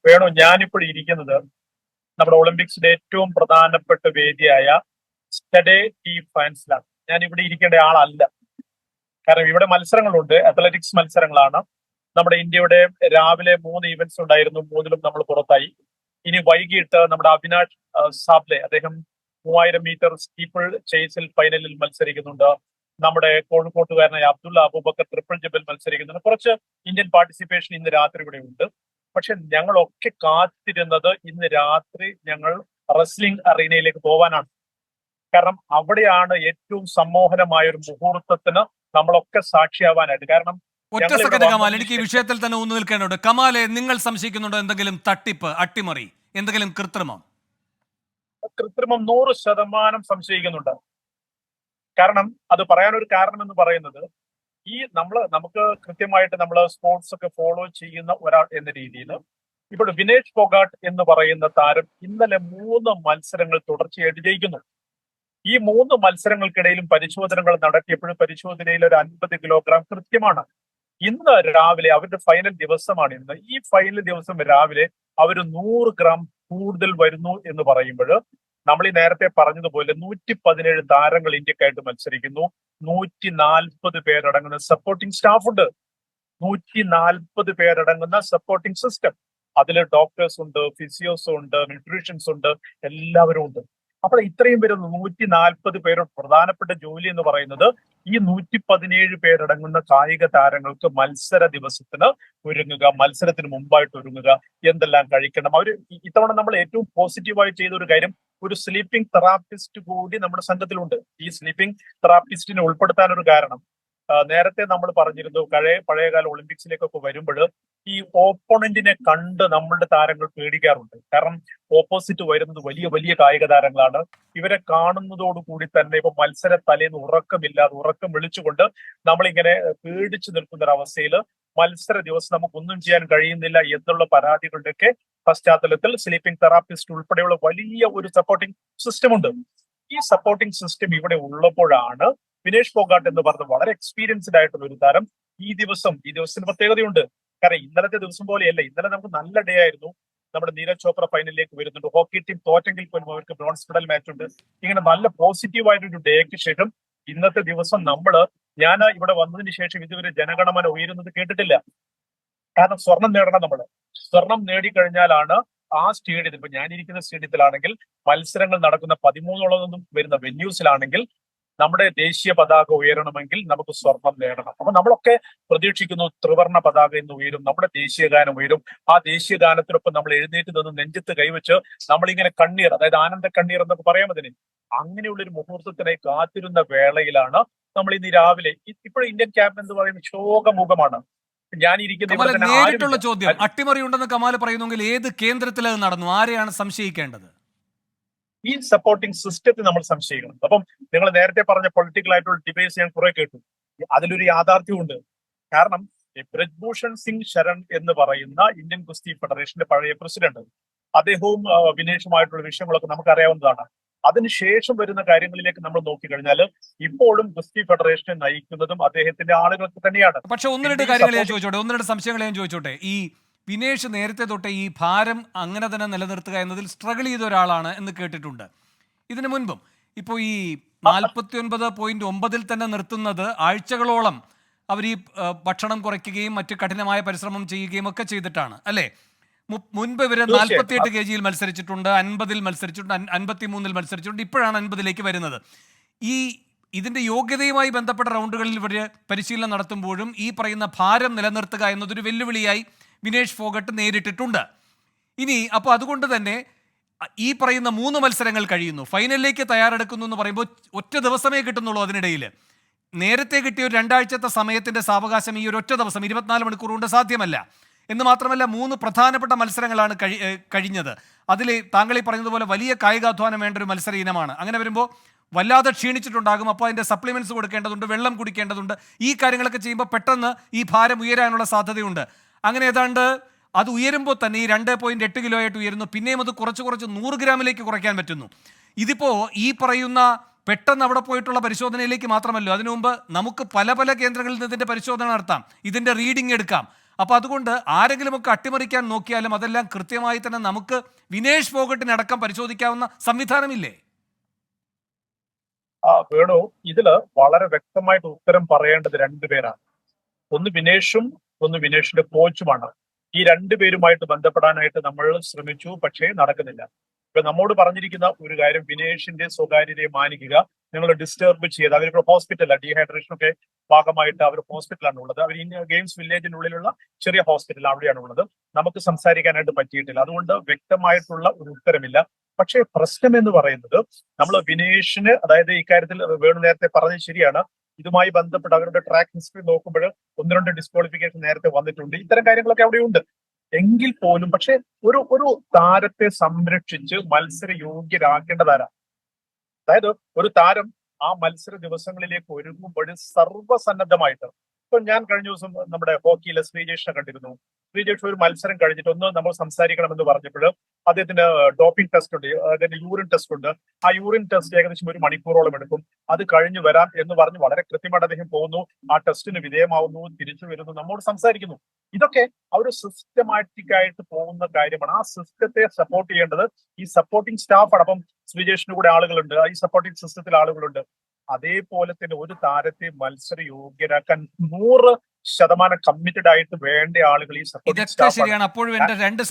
വേണു, ഞാനിപ്പോൾ ഇരിക്കുന്നത് നമ്മുടെ ഒളിമ്പിക്സിന്റെ ഏറ്റവും പ്രധാനപ്പെട്ട വേദിയായ സ്റ്റഡേ ടി ഫ്രാൻസിലാണ്. ഞാൻ ഇവിടെ ഇരിക്കേണ്ട ആളല്ല. കാരണം ഇവിടെ മത്സരങ്ങളുണ്ട്, അത്ലറ്റിക്സ് മത്സരങ്ങളാണ്. നമ്മുടെ ഇന്ത്യയുടെ രാവിലെ 3 ഇവന്റ്സ് ഉണ്ടായിരുന്നു, 3ലും നമ്മൾ പുറത്തായി. ഇനി വൈകിട്ട് നമ്മുടെ അവിനാഷ് സാബ്ലെ, അദ്ദേഹം 3000 മീറ്റർ സ്റ്റീപ്പിൾ ചേസിൽ ഫൈനലിൽ മത്സരിക്കുന്നുണ്ട്. നമ്മുടെ കോഴിക്കോട്ടുകാരനായ അബ്ദുള്ള അബൂബക്കർ ട്രിപ്പിൾ ജമ്പിൽ മത്സരിക്കുന്നുണ്ട്. കുറച്ച് ഇന്ത്യൻ പാർട്ടിസിപ്പേഷൻ ഇന്ന് രാത്രി ഇവിടെ ഉണ്ട്. പക്ഷെ ഞങ്ങളൊക്കെ കാത്തിരുന്നത് ഇന്ന് രാത്രി ഞങ്ങൾ റെസ്ലിംഗ് അറീനയിലേക്ക് പോകാനാണ്. കാരണം അവിടെയാണ് ഏറ്റവും സമ്മോഹനമായ ഒരു മുഹൂർത്തത്തിന് നമ്മളൊക്കെ സാക്ഷിയാവാനായിട്ട്. കാരണം ഒറ്റ സെക്കൻഡ് കമാൽ, എനിക്ക് ഈ വിഷയത്തിൽ തന്നെ ഊന്നു നിൽക്കാനുണ്ട്. കമാലെ, നിങ്ങൾ സംശയിക്കുന്നുണ്ടോ എന്തെങ്കിലും തട്ടിപ്പ്, അട്ടിമറി, എന്തെങ്കിലും കൃത്രിമം? 100% സംശയിക്കുന്നുണ്ട്. കാരണം അത് പറയാനൊരു കാരണം എന്ന് പറയുന്നത്, നമുക്ക് കൃത്യമായിട്ട് നമ്മൾ സ്പോർട്സ് ഒക്കെ ഫോളോ ചെയ്യുന്ന ഒരാൾ എന്ന രീതിയിൽ ഇപ്പോൾ വിനേഷ് ഫോഗാട്ട് എന്ന് പറയുന്ന താരം ഇന്നലെ 3 മത്സരങ്ങൾ തുടർച്ചയായിട്ട് ജയിക്കുന്നു. ഈ 3 മത്സരങ്ങൾക്കിടയിലും പരിശോധനകൾ നടത്തിയപ്പോഴും പരിശോധനയിൽ ഒരു 50 കിലോഗ്രാം കൃത്യമാണ്. ഇന്ന് രാവിലെ അവരുടെ ഫൈനൽ ദിവസമാണ് ഇന്ന്. ഈ ഫൈനൽ ദിവസം രാവിലെ അവർ 100 ഗ്രാം കൂടുതൽ വരുന്നു എന്ന് പറയുമ്പോൾ, നമ്മൾ ഈ നേരത്തെ പറഞ്ഞതുപോലെ 117 താരങ്ങൾ ഇന്ത്യക്കായിട്ട് മത്സരിക്കുന്നു. 140 പേരടങ്ങുന്ന സപ്പോർട്ടിംഗ് സ്റ്റാഫ് ഉണ്ട്. 140 പേരടങ്ങുന്ന സപ്പോർട്ടിംഗ് സിസ്റ്റം. അതിൽ ഡോക്ടേഴ്സ് ഉണ്ട്, ഫിസിയോസ് ഉണ്ട്, ന്യൂട്രീഷ്യൻസ് ഉണ്ട്, എല്ലാവരും ഉണ്ട്. അപ്പോൾ ഇത്രയും പേര് 140 പേരുടെ പ്രധാനപ്പെട്ട ജോലി എന്ന് പറയുന്നത് ഈ 117 പേരടങ്ങുന്ന കായിക താരങ്ങൾക്ക് മത്സര ദിവസത്തിന് ഒരുങ്ങുക, മത്സരത്തിന് മുമ്പായിട്ട് ഒരുങ്ങുക, എന്തെല്ലാം കഴിക്കണം. ഇത്തവണ നമ്മൾ ഏറ്റവും പോസിറ്റീവായി ചെയ്ത ഒരു കാര്യം, ഒരു സ്ലീപ്പിംഗ് തെറാപ്പിസ്റ്റ് കൂടി നമ്മുടെ സംഘത്തിലുണ്ട്. ഈ സ്ലീപ്പിംഗ് തെറാപ്പിസ്റ്റിനെ ഉൾപ്പെടുത്താനൊരു കാരണം, നേരത്തെ നമ്മൾ പറഞ്ഞിരുന്നു, പഴയകാല ഒളിമ്പിക്സിലേക്കൊക്കെ വരുമ്പോൾ ഈ ഓപ്പോണന്റിനെ കണ്ട് നമ്മളുടെ താരങ്ങൾ പേടിക്കാറുണ്ട്. കാരണം ഓപ്പോസിറ്റ് വരുന്നത് വലിയ വലിയ കായിക താരങ്ങളാണ്. ഇവരെ കാണുന്നതോടുകൂടി തന്നെ ഇപ്പൊ മത്സര തലേന്ന് ഉറക്കം വിളിച്ചുകൊണ്ട് നമ്മളിങ്ങനെ പേടിച്ചു നിൽക്കുന്ന ഒരു അവസ്ഥയിൽ മത്സര ദിവസം നമുക്കൊന്നും ചെയ്യാൻ കഴിയുന്നില്ല എന്നുള്ള പരാതികളുടെയൊക്കെ പശ്ചാത്തലത്തിൽ സ്ലീപ്പിംഗ് തെറാപ്പിസ്റ്റ് ഉൾപ്പെടെയുള്ള വലിയ ഒരു സപ്പോർട്ടിംഗ് സിസ്റ്റം ഉണ്ട്. ഈ സപ്പോർട്ടിംഗ് സിസ്റ്റം ഇവിടെ ഉള്ളപ്പോഴാണ് വിനേഷ് ഫോഗാട്ട് എന്ന് പറഞ്ഞ വളരെ എക്സ്പീരിയൻസ്ഡ് ആയിട്ടുള്ള ഒരു താരം ഈ ദിവസത്തിന് പ്രത്യേകതയുണ്ട്. കാരണം ഇന്നലത്തെ ദിവസം പോലെയല്ല. ഇന്നലെ നമുക്ക് നല്ല ഡേ ആയിരുന്നു. നമ്മുടെ നീരജ് ചോപ്ര ഫൈനലിലേക്ക് വരുന്നുണ്ട്. ഹോക്കി ടീം തോറ്റെങ്കിൽ പോലും അവർക്ക് ബ്രോൺസ് മെഡൽ മാച്ച് ഉണ്ട്. ഇങ്ങനെ നല്ല പോസിറ്റീവായിട്ടൊരു ഡേക്ക് ശേഷം ഇന്നത്തെ ദിവസം ഞാൻ ഇവിടെ വന്നതിന് ശേഷം ഇതുവരെ ജനഗണമന ഉയരുന്നത് കേട്ടിട്ടില്ല. കാരണം സ്വർണം നേടണം. സ്വർണം നേടിക്കഴിഞ്ഞാലാണ് ആ സ്റ്റേഡിയത്തിൽ, ഇപ്പൊ ഞാനിരിക്കുന്ന സ്റ്റേഡിയത്തിലാണെങ്കിൽ മത്സരങ്ങൾ നടക്കുന്ന 13 വരുന്ന വെന്യൂസിലാണെങ്കിൽ നമ്മുടെ ദേശീയ പതാക ഉയരണമെങ്കിൽ നമുക്ക് സ്വർണം നേടണം. അപ്പൊ നമ്മളൊക്കെ പ്രതീക്ഷിക്കുന്നു ത്രിവർണ്ണ പതാക ഇന്ന് ഉയരും, നമ്മുടെ ദേശീയ ഗാനം ഉയരും. ആ ദേശീയ ഗാനത്തിനൊപ്പം നമ്മൾ എഴുന്നേറ്റ് നിന്ന് നെഞ്ചത്ത് കൈവച്ച് നമ്മളിങ്ങനെ കണ്ണീർ, അതായത് ആനന്ദ കണ്ണീർ എന്നൊക്കെ പറയാം അതിന്, അങ്ങനെയുള്ള ഒരു മുഹൂർത്തത്തിനായി കാത്തിരുന്ന വേളയിലാണ് നമ്മൾ ഇന്ന് രാവിലെ ഇപ്പോൾ ഇന്ത്യൻ ക്യാബ് എന്ന് പറയുന്ന ശോകമുഖമാണ്. നേരിട്ടുള്ള ചോദ്യം, അട്ടിമറി ഉണ്ടെന്ന് കമാൽ പറയുന്നെങ്കിൽ ഏത് കേന്ദ്രത്തിൽ അത് നടന്നു? ആരെയാണ് സംശയിക്കേണ്ടത്? ഈ സപ്പോർട്ടിംഗ് സിസ്റ്റത്തെ നമ്മൾ സംശയിക്കണം. അപ്പം നിങ്ങൾ നേരത്തെ പറഞ്ഞ പൊളിറ്റിക്കൽ ആയിട്ടുള്ള ഡിബേറ്റ്സ് ഞാൻ കുറെ കേട്ടു. അതിലൊരു യാഥാർത്ഥ്യമുണ്ട്. കാരണം ബ്രജ്ഭൂഷൺ സിംഗ് ശരൺ എന്ന് പറയുന്ന ഇന്ത്യൻ ഗുസ്തി ഫെഡറേഷന്റെ പഴയ പ്രസിഡന്റ്, അദ്ദേഹവും വിനേഷുമായിട്ടുള്ള വിഷയങ്ങളൊക്കെ നമുക്കറിയാവുന്നതാണ്. അതിനുശേഷം വരുന്ന കാര്യങ്ങളിലേക്ക് നമ്മൾ നോക്കിക്കഴിഞ്ഞാൽ ഇപ്പോഴും ഗുസ്തി ഫെഡറേഷനെ നയിക്കുന്നതും അദ്ദേഹത്തിന്റെ ആളുകൾക്ക് തന്നെയാണ്. പക്ഷെ ഒന്ന് രണ്ട് സംശയങ്ങൾ ഞാൻ ചോദിച്ചോട്ടെ. ഈ വിനേഷ് നേരത്തെ തൊട്ടേ ഈ ഭാരം അങ്ങനെ തന്നെ നിലനിർത്തുക എന്നതിൽ സ്ട്രഗിൾ ചെയ്ത ഒരാളാണ് എന്ന് കേട്ടിട്ടുണ്ട്. ഇതിനു മുൻപും ഇപ്പോൾ ഈ 49.9 തന്നെ നിർത്തുന്നത് ആഴ്ചകളോളം അവർ ഈ ഭക്ഷണം കുറയ്ക്കുകയും മറ്റ് കഠിനമായ പരിശ്രമം ചെയ്യുകയും ഒക്കെ ചെയ്തിട്ടാണ്, അല്ലേ? മുൻപ് ഇവര് 48 kg മത്സരിച്ചിട്ടുണ്ട്, 50 മത്സരിച്ചിട്ടുണ്ട്, 53 മത്സരിച്ചിട്ടുണ്ട്, ഇപ്പോഴാണ് 50 വരുന്നത്. ഇതിന്റെ യോഗ്യതയുമായി ബന്ധപ്പെട്ട റൗണ്ടുകളിൽ ഇവർ പരിശീലനം നടത്തുമ്പോഴും ഈ പറയുന്ന ഭാരം നിലനിർത്തുക എന്നതൊരു വെല്ലുവിളിയായി വിനേഷ് ഫോഗട്ട് നേരിട്ടിട്ടുണ്ട്. അപ്പോൾ അതുകൊണ്ട് തന്നെ ഈ പറയുന്ന 3 മത്സരങ്ങൾ കഴിയുന്നു, ഫൈനലിലേക്ക് തയ്യാറെടുക്കുന്നു എന്ന് പറയുമ്പോൾ ഒറ്റ ദിവസമേ കിട്ടുന്നുള്ളൂ. അതിനിടയിൽ നേരത്തെ കിട്ടിയ ഒരു 2 ആഴ്ചത്തെ സമയത്തിന്റെ സാവകാശം ഈ ഒരു ഒറ്റ ദിവസം 24 മണിക്കൂർ കൊണ്ട് സാധ്യമല്ല. എന്ന് മാത്രമല്ല 3 പ്രധാനപ്പെട്ട മത്സരങ്ങളാണ് കഴിഞ്ഞത്. അതിൽ താങ്കൾ ഈ പറഞ്ഞതുപോലെ വലിയ കായികാധ്വാനം വേണ്ട ഒരു മത്സര ഇനമാണ്. അങ്ങനെ വരുമ്പോൾ വല്ലാതെ ക്ഷീണിച്ചിട്ടുണ്ടാകും. അപ്പോൾ അതിൻ്റെ സപ്ലിമെന്റ്സ് കൊടുക്കേണ്ടതുണ്ട്, വെള്ളം കുടിക്കേണ്ടതുണ്ട്. ഈ കാര്യങ്ങളൊക്കെ ചെയ്യുമ്പോൾ പെട്ടെന്ന് ഈ ഭാരം ഉയരാനുള്ള സാധ്യതയുണ്ട്. അങ്ങനെ ഏതാണ്ട് അത് ഉയരുമ്പോൾ തന്നെ ഈ 2.8 കിലോയായിട്ട് ഉയരുന്നു. പിന്നെയും അത് കുറച്ച് 100 ഗ്രാമിലേക്ക് കുറയ്ക്കാൻ പറ്റുന്നു. ഇതിപ്പോൾ ഈ പറയുന്ന പെട്ടെന്ന് അവിടെ പോയിട്ടുള്ള പരിശോധനയിലേക്ക് മാത്രമല്ലോ, അതിനു മുമ്പ് നമുക്ക് പല പല കേന്ദ്രങ്ങളിൽ നിന്ന് ഇതിന്റെ പരിശോധന നടത്താം, ഇതിന്റെ റീഡിംഗ് എടുക്കാം. അപ്പോൾ അതുകൊണ്ട് ആരെങ്കിലുമൊക്കെ അട്ടിമറിക്കാൻ നോക്കിയാലും അതെല്ലാം കൃത്യമായി തന്നെ നമുക്ക് വിനേഷ് ഫോഗട്ടിനടക്കം പരിശോധിക്കാവുന്ന സംവിധാനമില്ലേ? വേണു, ഇതില് വളരെ വ്യക്തമായിട്ട് ഉത്തരം പറയേണ്ടത് രണ്ടുപേരാണ്. ഒന്ന് വിനേഷും ഒന്ന് വിനേഷിന്റെ കോച്ചുമാണ്. ഈ രണ്ടുപേരുമായിട്ട് ബന്ധപ്പെടാനായിട്ട് നമ്മൾ ശ്രമിച്ചു, പക്ഷേ നടക്കുന്നില്ല. ഇപ്പൊ നമ്മോട് പറഞ്ഞിരിക്കുന്ന ഒരു കാര്യം, വിനേഷിന്റെ സ്വകാര്യതയെ മാനിക്കുക, നിങ്ങൾ ഡിസ്റ്റർബ് ചെയ്ത്, അവരിപ്പോ ഹോസ്പിറ്റലാണ്, ഡീഹൈഡ്രേഷൻ ഒക്കെ ഭാഗമായിട്ട് അവർ ഹോസ്പിറ്റലാണ് ഉള്ളത്. അവർ ഗെയിംസ് വില്ലേജിനുള്ളിലുള്ള ചെറിയ ഹോസ്പിറ്റൽ അവിടെയാണ് ഉള്ളത്. നമുക്ക് സംസാരിക്കാനായിട്ട് പറ്റിയിട്ടില്ല. അതുകൊണ്ട് വ്യക്തമായിട്ടുള്ള ഒരു ഉത്തരമില്ല. പക്ഷേ പ്രശ്നം എന്ന് പറയുന്നത്, നമ്മൾ വിനേഷിന്, അതായത് ഇക്കാര്യത്തിൽ വേണു നേരത്തെ പറഞ്ഞത് ശരിയാണ്, ഇതുമായി ബന്ധപ്പെട്ട് അവരുടെ ട്രാക്ക് ഹിസ്റ്ററി നോക്കുമ്പോൾ 1-2 ഡിസ്ക്വാളിഫിക്കേഷൻ നേരത്തെ വന്നിട്ടുണ്ട്. ഇത്തരം കാര്യങ്ങളൊക്കെ അവിടെയുണ്ട്. എങ്കിൽ പോലും പക്ഷെ ഒരു താരത്തെ സംരക്ഷിച്ച് മത്സര യോഗ്യരാക്കേണ്ടതാരാണ്? അതായത് ഒരു താരം ആ മത്സര ദിവസങ്ങളിലേക്ക് ഒരുങ്ങുമ്പോൾ സർവ്വസന്നദ്ധമായിട്ട്, ഇപ്പൊ ഞാൻ കഴിഞ്ഞ ദിവസം നമ്മുടെ ഹോക്കിയിലെ ശ്രീജേഷിനെ കണ്ടിരുന്നു. ശ്രീജേഷ് ഒരു മത്സരം കഴിഞ്ഞിട്ട് ഒന്ന് നമ്മൾ സംസാരിക്കണമെന്ന് പറഞ്ഞപ്പോൾ അദ്ദേഹത്തിന് ഡോപ്പിംഗ് ടെസ്റ്റ് ഉണ്ട്, അതിന്റെ യൂറിൻ ടെസ്റ്റ് ഉണ്ട്. ആ യൂറിൻ ടെസ്റ്റ് ഏകദേശം 1 മണിക്കൂറോളം എടുക്കും. അത് കഴിഞ്ഞ് വരാം എന്ന് പറഞ്ഞ് വളരെ കൃത്യമായിട്ട് അദ്ദേഹം പോകുന്നു, ആ ടെസ്റ്റിന് വിധേയമാവുന്നു, തിരിച്ചു വരുന്നു, നമ്മോട് സംസാരിക്കുന്നു. ഇതൊക്കെ ഒരു സിസ്റ്റമാറ്റിക് ആയിട്ട് പോകുന്ന കാര്യമാണ്. ആ സിസ്റ്റത്തെ സപ്പോർട്ട് ചെയ്യേണ്ടത് ഈ സപ്പോർട്ടിംഗ് സ്റ്റാഫാണ്. അപ്പം ശ്രീജേഷിന് കൂടെ ആളുകളുണ്ട്, ഈ സപ്പോർട്ടിംഗ് സിസ്റ്റത്തിൽ ആളുകളുണ്ട്. അതേപോലെ തന്നെ ഒരു താരത്തെ മത്സര യോഗ്യരാക്കാൻ 100% കമ്മിറ്റഡ് ആയിട്ട് വേണ്ട ആളുകൾ ഈ സപ്പോർട്ടിംഗ് ഇതൊക്കെ സ്റ്റാഫ്. ശരിയാണ്. അപ്പോഴും എൻ്റെ രണ്ട്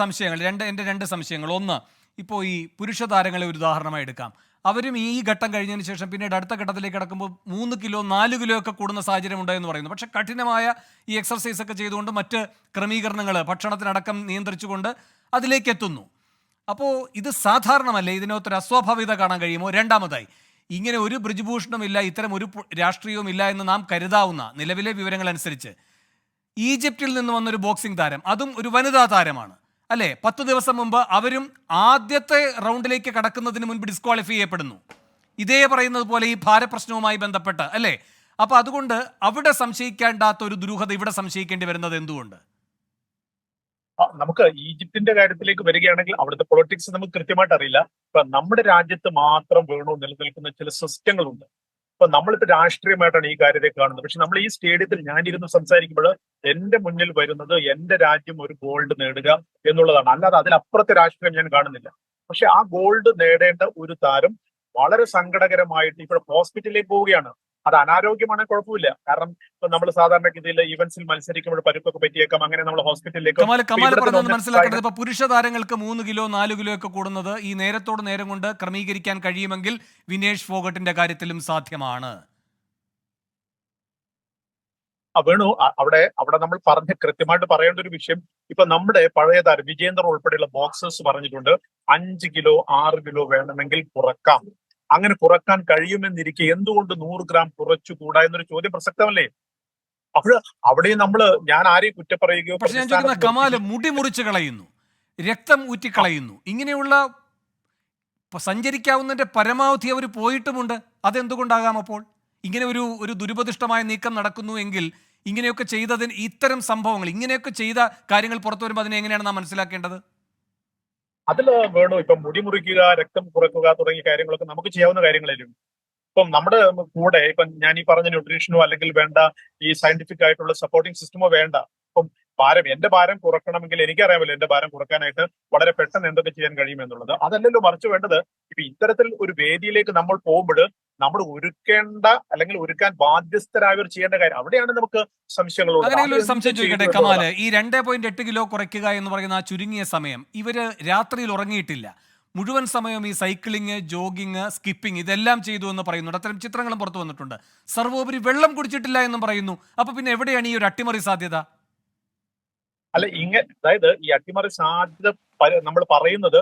സംശയങ്ങൾ, ഒന്ന്, ഇപ്പോൾ ഈ പുരുഷ താരങ്ങളെ ഒരു ഉദാഹരണമായി എടുക്കാം. അവരും ഈ ഘട്ടം കഴിഞ്ഞതിന് ശേഷം പിന്നീട് അടുത്ത ഘട്ടത്തിലേക്ക് കടക്കുമ്പോൾ 3 കിലോ 4 കിലോ ഒക്കെ കൂടുന്ന സാഹചര്യം ഉണ്ടായെന്ന് പറയുന്നു. പക്ഷേ കഠിനമായ ഈ എക്സർസൈസ് ഒക്കെ ചെയ്തുകൊണ്ട് മറ്റ് ക്രമീകരണങ്ങൾ ഭക്ഷണത്തിനടക്കം നിയന്ത്രിച്ചുകൊണ്ട് അതിലേക്ക് എത്തുന്നു. അപ്പോൾ ഇത് സാധാരണമല്ലേ? ഇതിനകത്തൊരു അസ്വാഭാവികത കാണാൻ കഴിയുമോ? രണ്ടാമതായി, ഇങ്ങനെ ഒരു ബ്രിജ്ഭൂഷണമില്ല, ഇത്തരം ഒരു രാഷ്ട്രീയവും ഇല്ല എന്ന് നാം കരുതാവുന്ന നിലവിലെ വിവരങ്ങൾ അനുസരിച്ച് ഈജിപ്തിൽ നിന്ന് വന്നൊരു ബോക്സിംഗ് താരം, അതും ഒരു വനിതാ താരമാണ് അല്ലേ, 10 ദിവസം മുമ്പ് അവരും ആദ്യത്തെ റൗണ്ടിലേക്ക് കടക്കുന്നതിന് മുൻപ് ഡിസ്ക്വാളിഫൈ ചെയ്യപ്പെടുന്നു. ഇതേ പറയുന്നത് പോലെ ഈ ഭാരപ്രശ്നവുമായി ബന്ധപ്പെട്ട് അല്ലേ? അപ്പൊ അതുകൊണ്ട് അവിടെ സംശയിക്കേണ്ടാത്ത ഒരു ദുരൂഹത ഇവിടെ സംശയിക്കേണ്ടി വരുന്നത് എന്തുകൊണ്ട്? നമുക്ക് ഈജിപ്തിന്റെ കാര്യത്തിലേക്ക് വരികയാണെങ്കിൽ അവിടുത്തെ പൊളിറ്റിക്സ് നമുക്ക് കൃത്യമായിട്ട് അറിയില്ല. ഇപ്പൊ നമ്മുടെ രാജ്യത്ത് മാത്രം വേണോ നിലനിൽക്കുന്ന ചില സിസ്റ്റങ്ങളുണ്ട്. ഇപ്പൊ നമ്മളിപ്പോ രാഷ്ട്രീയമായിട്ടാണ് ഈ കാര്യത്തെ കാണുന്നത്. പക്ഷെ നമ്മൾ ഈ സ്റ്റേഡിയത്തിൽ ഞാനിരുന്ന് സംസാരിക്കുമ്പോൾ എന്റെ മുന്നിൽ വരുന്നത് എന്റെ രാജ്യം ഒരു ഗോൾഡ് നേടുക എന്നുള്ളതാണ്. അല്ലാതെ അതിലപ്പുറത്തെ രാഷ്ട്രീയം ഞാൻ കാണുന്നില്ല. പക്ഷെ ആ ഗോൾഡ് നേടേണ്ട ഒരു താരം വളരെ സങ്കടകരമായിട്ട് ഇപ്പോൾ ഹോസ്പിറ്റലിലേക്ക് പോവുകയാണ്. അത് അനാരോഗ്യമാണെങ്കിൽ കുഴപ്പമില്ല. കാരണം ഇപ്പൊ നമ്മൾ സാധാരണ ഗതിയിൽ ഇവന്റ്സിൽ മത്സരിക്കുമ്പോൾ പരുപ്പൊക്കെ പറ്റിയേക്കാം, അങ്ങനെ നമ്മൾ ഹോസ്പിറ്റലിലേക്ക്. കമാൽ പറഞ്ഞത് മനസ്സിലാക്കേണ്ടത്, ഇപ്പൊ പുരുഷ താരങ്ങൾക്ക് 3 കിലോ 4 കിലോ ഒക്കെ കൂടുന്നത് ഈ നേരത്തോട് നേരം കൊണ്ട് ക്രമീകരിക്കാൻ കഴിയുമെങ്കിൽ വിനേഷ് ഫോഗട്ടിന്റെ കാര്യത്തിലും സാധ്യമാണ്. വേണു, അവിടെ നമ്മൾ കൃത്യമായിട്ട് പറയേണ്ട ഒരു വിഷയം, ഇപ്പൊ നമ്മുടെ പഴയ താരം വിജേന്ദർ ഉൾപ്പെടെയുള്ള ബോക്സേഴ്സ് പറഞ്ഞിട്ടുണ്ട് 5 കിലോ 6 കിലോ വേണമെങ്കിൽ കുറക്കാം. അങ്ങനെ കുറക്കാൻ കഴിയുമെന്നിരിക്കെ എന്തുകൊണ്ട് 100 ഗ്രാം കുറച്ചുകൂടാ എന്നൊരു ചോദ്യം പ്രസക്തമല്ലേ? അവിടെ ഞാൻ ആരെയും കുറ്റപ്പറയുകയോ. പക്ഷെ ഞാൻ ചോദിക്കുന്ന, കമാല് മുടി മുറിച്ച് കളയുന്നു, രക്തം ഊറ്റിക്കളയുന്നു, ഇങ്ങനെയുള്ള സഞ്ചരിക്കാവുന്നതിന്റെ പരമാവധി അവർ പോയിട്ടുമുണ്ട്. അതെന്തുകൊണ്ടാകാം? അപ്പോൾ ഇങ്ങനെ ഒരു ദുരുപദിഷ്ടമായ നീക്കം നടക്കുന്നു എങ്കിൽ ഇങ്ങനെയൊക്കെ ചെയ്തതിന്, ഇത്തരം സംഭവങ്ങൾ, ഇങ്ങനെയൊക്കെ ചെയ്ത കാര്യങ്ങൾ പുറത്തു വരുമ്പോൾ അതിനെ എങ്ങനെയാണ് നാം മനസ്സിലാക്കേണ്ടത്? അതില് വേണു, ഇപ്പൊ മുടി മുറിക്കുക, രക്തം കുറയ്ക്കുക തുടങ്ങിയ കാര്യങ്ങളൊക്കെ നമുക്ക് ചെയ്യാവുന്ന കാര്യങ്ങളായിരിക്കും. ഇപ്പം നമ്മുടെ കൂടെ ഇപ്പം ഞാൻ ഈ പറഞ്ഞ ന്യൂട്രീഷനോ അല്ലെങ്കിൽ വേണ്ട ഈ സയന്റിഫിക് ആയിട്ടുള്ള സപ്പോർട്ടിംഗ് സിസ്റ്റമോ വേണ്ട. ഇപ്പം എന്റെ ഭാരം കുറക്കണമെങ്കിൽ എനിക്കറിയാമല്ലോ എന്റെ ഭാരം കുറക്കാനായിട്ട് വളരെ പെട്ടെന്ന് എന്തൊക്കെ ചെയ്യാൻ കഴിയും എന്നുള്ളത്. അതല്ലല്ലോ മറിച്ച് വേണ്ടത്. ഇപ്പൊ ഇത്തരത്തിൽ ഒരു വേദിയിലേക്ക് നമ്മൾ പോകുമ്പോൾ നമ്മൾ ഒരുക്കേണ്ട അല്ലെങ്കിൽ ഒരുക്കാൻ ബാധ്യസ്ഥരായവർ ചെയ്യേണ്ട കാര്യം, അവിടെയാണ് നമുക്ക് സംശയങ്ങളുള്ളത്. അങ്ങനെയുള്ള ഒരു സംശയം ചോദിക്കട്ടെ കമാല്, ഈ 2.8 കിലോ കുറയ്ക്കുക എന്ന് പറയുന്ന ആ ചുരുങ്ങിയ സമയം, ഇവര് രാത്രിയിൽ ഉറങ്ങിയിട്ടില്ല, മുഴുവൻ സമയം ഈ സൈക്ലിങ്, ജോഗിങ്, സ്കിപ്പിംഗ് ഇതെല്ലാം ചെയ്തു എന്ന് പറയുന്നുണ്ട്. അത്തരം ചിത്രങ്ങളും പുറത്തു വന്നിട്ടുണ്ട്. സർവോപരി വെള്ളം കുടിച്ചിട്ടില്ല എന്നും പറയുന്നു. അപ്പൊ പിന്നെ എവിടെയാണ് ഈ ഒരു അട്ടിമറി സാധ്യത? അല്ല, അതായത് ഈ അട്ടിമറി സാധ്യത നമ്മൾ പറയുന്നത്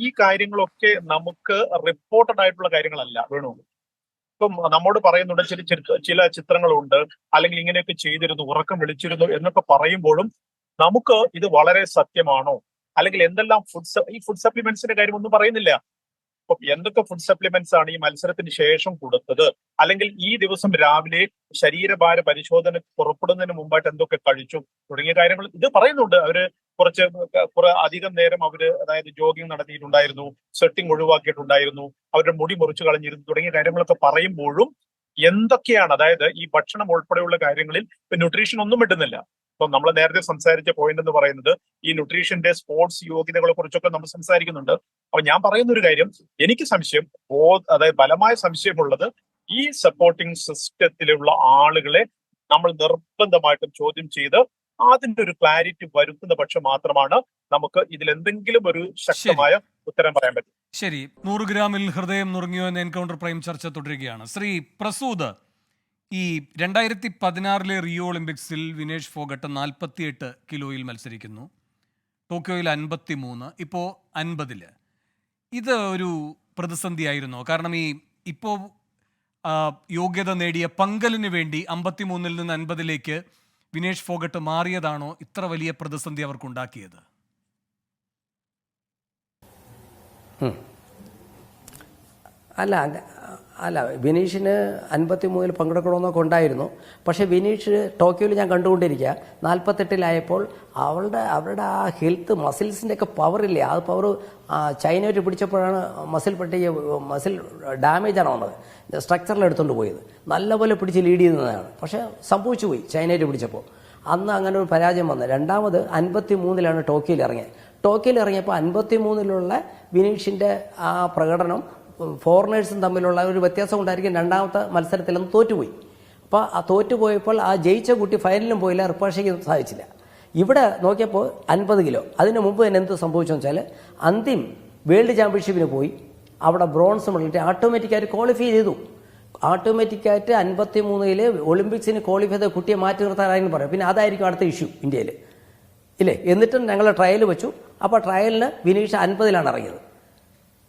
ഈ കാര്യങ്ങളൊക്കെ നമുക്ക് റിപ്പോർട്ടഡ് ആയിട്ടുള്ള കാര്യങ്ങളല്ല വേണു. ഇപ്പം നമ്മോട് പറയുന്നുണ്ട് ചില ചിത്രങ്ങളുണ്ട്, അല്ലെങ്കിൽ ഇങ്ങനെയൊക്കെ ചെയ്തിരുന്നു, ഉറക്കം വിളിച്ചിരുന്നു എന്നൊക്കെ പറയുമ്പോഴും നമുക്ക് ഇത് വളരെ സത്യമാണോ, അല്ലെങ്കിൽ എന്തെല്ലാം ഫുഡ് സപ്ലിമെന്റ്സിന്റെ കാര്യം ഒന്നും പറയുന്നില്ല. ഇപ്പൊ എന്തൊക്കെ ഫുഡ് സപ്ലിമെന്റ്സ് ആണ് ഈ മത്സരത്തിന് ശേഷം കൊടുത്തത്, അല്ലെങ്കിൽ ഈ ദിവസം രാവിലെ ശരീരഭാര പരിശോധന പുറപ്പെടുന്നതിന് മുമ്പായിട്ട് എന്തൊക്കെ കഴിച്ചു തുടങ്ങിയ കാര്യങ്ങൾ ഇത് പറയുന്നുണ്ട്. അവര് കുറെ അധികം നേരം അവര് അതായത് ജോഗിങ് നടത്തിയിട്ടുണ്ടായിരുന്നു, സ്വെറ്റിംഗ് ഒഴിവാക്കിയിട്ടുണ്ടായിരുന്നു, അവരുടെ മുടി മുറിച്ചു കളഞ്ഞിരുന്നു തുടങ്ങിയ കാര്യങ്ങളൊക്കെ പറയുമ്പോഴും എന്തൊക്കെയാണ്, അതായത് ഈ ഭക്ഷണം ഉൾപ്പെടെയുള്ള കാര്യങ്ങളിൽ ന്യൂട്രീഷൻ ഒന്നും കിട്ടുന്നില്ല. ഇപ്പൊ നമ്മൾ നേരത്തെ സംസാരിച്ച പോയിന്റ് എന്ന് പറയുന്നത് ഈ ന്യൂട്രീഷന്റെ സ്പോർട്സ് യോഗ്യതകളെ കുറിച്ചൊക്കെ നമ്മൾ സംസാരിക്കുന്നുണ്ട്. അപ്പൊ ഞാൻ പറയുന്ന ഒരു കാര്യം, എനിക്ക് സംശയം, അതായത് ബലമായ സംശയമുള്ളത് ഈ സപ്പോർട്ടിംഗ് സിസ്റ്റത്തിലുള്ള ആളുകളെ നമ്മൾ നിർബന്ധമായിട്ടും ചോദ്യം ചെയ്ത് അതിന്റെ ഒരു ക്ലാരിറ്റി വരുത്തുന്ന പക്ഷം മാത്രമാണ് നമുക്ക് ഇതിൽ എന്തെങ്കിലും ഒരു ശക്തമായ ഉത്തരം പറയാൻ പറ്റും. ശരി, 100 ഗ്രാമിൽ ഹൃദയം നുറുങ്ങിയോ എന്ന എൻകൗണ്ടർ പ്രൈം ചർച്ച തുടരുകയാണ്. ശ്രീ പ്രസൂദ്, ഈ 2016 റിയോ ഒളിമ്പിക്സിൽ വിനേഷ് ഫോഗട്ട് 48 കിലോയിൽ മത്സരിക്കുന്നു, ടോക്കിയോയിൽ 53, ഇപ്പോൾ 50. ഇത് ഒരു പ്രതിസന്ധിയായിരുന്നോ? കാരണം ഇപ്പോൾ യോഗ്യത നേടിയ പങ്കലിന് വേണ്ടി 53-ൽ നിന്ന് 50-ലേക്ക് വിനേഷ് ഫോഗട്ട് മാറിയതാണോ ഇത്ര വലിയ പ്രതിസന്ധി അവർക്കുണ്ടാക്കിയത്? അല്ല വിനീഷിന് 53-ൽ പങ്കെടുക്കണമെന്നൊക്കെ ഉണ്ടായിരുന്നു. പക്ഷേ വിനീഷ് ടോക്കിയോയിൽ ഞാൻ കണ്ടുകൊണ്ടിരിക്കുക 48-ലായപ്പോൾ അവരുടെ ആ ഹെൽത്ത് മസിൽസിൻ്റെ ഒക്കെ പവറില്ലേ, ആ പവർ ചൈനയായിട്ട് പിടിച്ചപ്പോഴാണ് മസിൽ ഡാമേജാണ് വന്നത്, സ്ട്രക്ചറിൽ എടുത്തുകൊണ്ട് പോയത്. നല്ലപോലെ പിടിച്ച് ലീഡ് ചെയ്യുന്നതാണ്. പക്ഷേ സംഭവിച്ചു പോയി ചൈനയായിട്ട് പിടിച്ചപ്പോൾ. അന്ന് അങ്ങനെ ഒരു പരാജയം വന്നത്. രണ്ടാമത് 53-ലാണ് ടോക്കിയോയിൽ ഇറങ്ങിയത്. ടോക്കിയോയിൽ ഇറങ്ങിയപ്പോൾ 53-ലുള്ള വിനീഷിൻ്റെ ആ പ്രകടനം ഫോറിനേഴ്സും തമ്മിലുള്ള ഒരു വ്യത്യാസം ഉണ്ടായിരിക്കും. രണ്ടാമത്തെ മത്സരത്തിലൊന്നും തോറ്റുപോയി. അപ്പോൾ ആ തോറ്റുപോയപ്പോൾ ആ ജയിച്ച കുട്ടി ഫൈനലിലും പോയില്ല, റിപ്പാഷയ്ക്ക് സാധിച്ചില്ല. ഇവിടെ നോക്കിയപ്പോൾ 50 കിലോ. അതിന് മുമ്പ് തന്നെ എന്ത് സംഭവിച്ചെന്ന് വെച്ചാൽ അന്തിം വേൾഡ് ചാമ്പ്യൻഷിപ്പിന് പോയി, അവിടെ ബ്രോൺസ് മെഡലിട്ട് ഓട്ടോമാറ്റിക്കായിട്ട് ക്വാളിഫൈ ചെയ്തു. ഓട്ടോമാറ്റിക്കായിട്ട് 53-ൽ ഒളിമ്പിക്സിന് ക്വാളിഫൈ ചെയ്ത കുട്ടിയെ മാറ്റി നിർത്താനായിരുന്നു പറയാം. പിന്നെ അതായിരിക്കും അടുത്ത ഇഷ്യൂ ഇന്ത്യയിൽ ഇല്ലേ. എന്നിട്ടും ഞങ്ങൾ ട്രയൽ വെച്ചു. അപ്പോൾ ട്രയലിന് വിനീഷ് 50-ലാണ് ഇറങ്ങിയത്.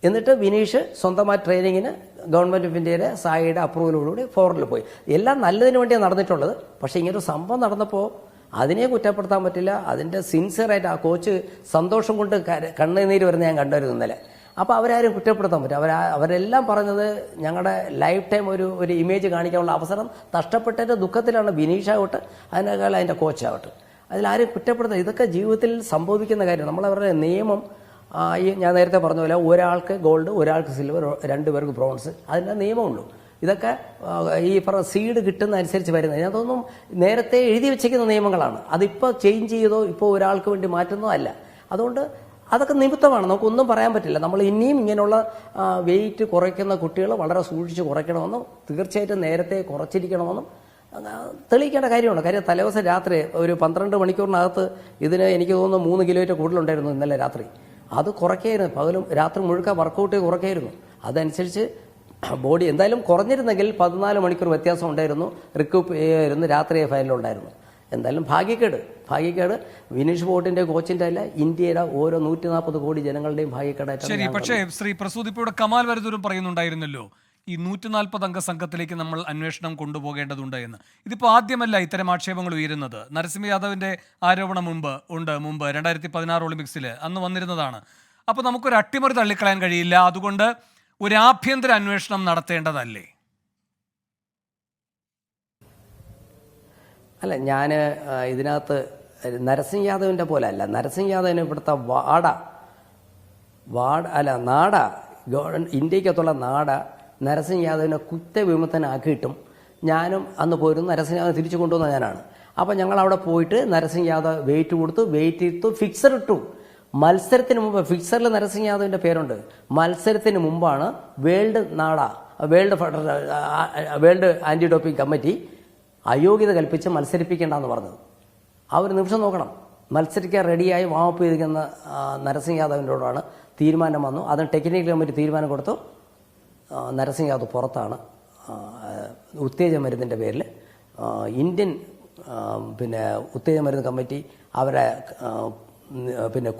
എന്നിട്ട് വിനീഷ് സ്വന്തമായി ട്രെയിനിങ്ങിന് ഗവൺമെൻറ് ഓഫ് ഇന്ത്യയുടെ സായിയുടെ അപ്രൂവലോടുകൂടി ഫോറിനിൽ പോയി. എല്ലാം നല്ലതിന് വേണ്ടിയാണ് നടന്നിട്ടുള്ളത്. പക്ഷേ ഇങ്ങനൊരു സംഭവം നടന്നപ്പോൾ അതിനെ കുറ്റപ്പെടുത്താൻ പറ്റില്ല. അതിൻ്റെ സിൻസിയറായിട്ട് ആ കോച്ച് സന്തോഷം കൊണ്ട് കണ്ണുനീര് വരുന്ന ഞാൻ കണ്ടുവരുന്നു ഇന്നലെ. അപ്പോൾ അവരാരും കുറ്റപ്പെടുത്താൻ പറ്റും. അവരെല്ലാം പറഞ്ഞത് ഞങ്ങളുടെ ലൈഫ് ടൈം ഒരു ഇമേജ് കാണിക്കാനുള്ള അവസരം നഷ്ടപ്പെട്ടതിൻ്റെ ദുഃഖത്തിലാണ് വിനീഷാവട്ടെ, അതിനേക്കാൾ അതിൻ്റെ കോച്ചാവട്ടെ. അതിലാരും കുറ്റപ്പെടുത്താം. ഇതൊക്കെ ജീവിതത്തിൽ സംഭവിക്കുന്ന കാര്യം. നമ്മളവരുടെ നിയമം ഞാൻ നേരത്തെ പറഞ്ഞ പോലെ ഒരാൾക്ക് ഗോൾഡ്, ഒരാൾക്ക് സിൽവർ, 2 പേർക്ക് ബ്രോൺസ്, അതിൻ്റെ നിയമമുള്ളൂ. ഇതൊക്കെ ഈ സീഡ് കിട്ടുന്ന അനുസരിച്ച് വരുന്നത്. ഞാൻ തോന്നുന്നു നേരത്തെ എഴുതി വെച്ചിരിക്കുന്ന നിയമങ്ങളാണ്. അതിപ്പോൾ ചേഞ്ച് ചെയ്തോ ഇപ്പോൾ ഒരാൾക്ക് വേണ്ടി മാറ്റുന്നതോ അല്ല. അതുകൊണ്ട് അതൊക്കെ നിമിത്തമാണ്, നമുക്കൊന്നും പറയാൻ പറ്റില്ല. നമ്മൾ ഇനിയും ഇങ്ങനെയുള്ള വെയിറ്റ് കുറയ്ക്കുന്ന കുട്ടികൾ വളരെ സൂക്ഷിച്ച് കുറയ്ക്കണമെന്നും തീർച്ചയായിട്ടും നേരത്തെ കുറച്ചിരിക്കണമെന്നും തെളിയിക്കേണ്ട കാര്യമാണ്. കാര്യം തലേദിവസം രാത്രി ഒരു 12 മണിക്കൂറിനകത്ത് ഇതിന് എനിക്ക് തോന്നുന്നു 3 കിലോയുടെ കൂടുതലുണ്ടായിരുന്നു ഇന്നലെ രാത്രി. അത് കുറയ്ക്കായിരുന്നു. പകലും രാത്രി മുഴുക്ക വർക്കൗട്ട് കുറയ്ക്കായിരുന്നു. അതനുസരിച്ച് ബോഡി എന്തായാലും കുറഞ്ഞിരുന്നെങ്കിൽ 14 മണിക്കൂർ വ്യത്യാസം ഉണ്ടായിരുന്നു, റിക്കൂപ്പ് ചെയ്യായിരുന്നു, രാത്രി ഫൈനലുണ്ടായിരുന്നു. എന്തായാലും ഭാഗ്യക്കേട് വിനീഷ് ഫോഗട്ടിന്റെ കോച്ചിന്റെ അല്ല, ഇന്ത്യയുടെ ഓരോ 140 കോടി ജനങ്ങളുടെയും ഭാഗ്യക്കേടായിട്ടാണ്. ശരി, പക്ഷേ ശ്രീ പ്രസൂദ്, ഇപ്പോൾ ഇവിടെ കമാൽ വരദൂരും പറയുന്നുണ്ടായിരുന്നല്ലോ ഈ 140 അംഗ സംഘത്തിലേക്ക് നമ്മൾ അന്വേഷണം കൊണ്ടുപോകേണ്ടതുണ്ട് എന്ന്. ഇതിപ്പോൾ ആദ്യമല്ല ഇത്തരം ആക്ഷേപങ്ങൾ ഉയരുന്നത്. നരസിംഹ യാദവിന്റെ ആരോപണം മുമ്പ് 2016 ഒളിമ്പിക്സിൽ അന്ന് വന്നിരുന്നതാണ്. അപ്പോൾ നമുക്കൊരു അട്ടിമറി തള്ളിക്കളയാൻ കഴിയില്ല. അതുകൊണ്ട് ഒരു ആഭ്യന്തര അന്വേഷണം നടത്തേണ്ടതല്ലേ? അല്ല, ഞാൻ ഇതിനകത്ത് നരസിംഹ യാദവിൻ്റെ പോലെ അല്ല. നരസിംഹ യാദവിന് ഇവിടുത്തെ നാട ഇന്ത്യക്കകത്തുള്ള നാട നരസിംഹ യാദവിനെ കുറ്റവിമുക്തനാക്കിയിട്ടും ഞാനും അന്ന് പോയിരുന്നു. നരസിംഹ യാദവ് തിരിച്ചു കൊണ്ടുവന്ന ഞാനാണ്. അപ്പോൾ ഞങ്ങൾ അവിടെ പോയിട്ട് നരസിംഹ യാദവ് വെയിറ്റ് കൊടുത്തു, വെയിറ്റ് ഇട്ടു, ഫിക്സർ ഇട്ടു. മത്സരത്തിന് മുമ്പ് ഫിക്സറിൽ നരസിംഹ യാദവിൻ്റെ പേരുണ്ട്. മത്സരത്തിന് മുമ്പാണ് വേൾഡ് ആൻറ്റി ഡോപ്പിംഗ് കമ്മിറ്റി അയോഗ്യത കൽപ്പിച്ച് മത്സരിപ്പിക്കേണ്ടെന്ന് പറഞ്ഞത്. ആ ഒരു നിമിഷം നോക്കണം. മത്സരിക്കാൻ റെഡിയായി വാമപ്പ് ചെയ്തിരിക്കുന്ന നരസിംഹ യാദവിൻ്റെയോടാണ് തീരുമാനം വന്നു. അതിന് ടെക്നിക്കൽ കമ്മിറ്റി തീരുമാനം കൊടുത്തു. നരസിംഹ യാദവ് പുറത്താണ്. ഉത്തേജക മരുന്നിൻ്റെ പേരിൽ ഇന്ത്യൻ ഉത്തേജക മരുന്ന് കമ്മിറ്റി അവരെ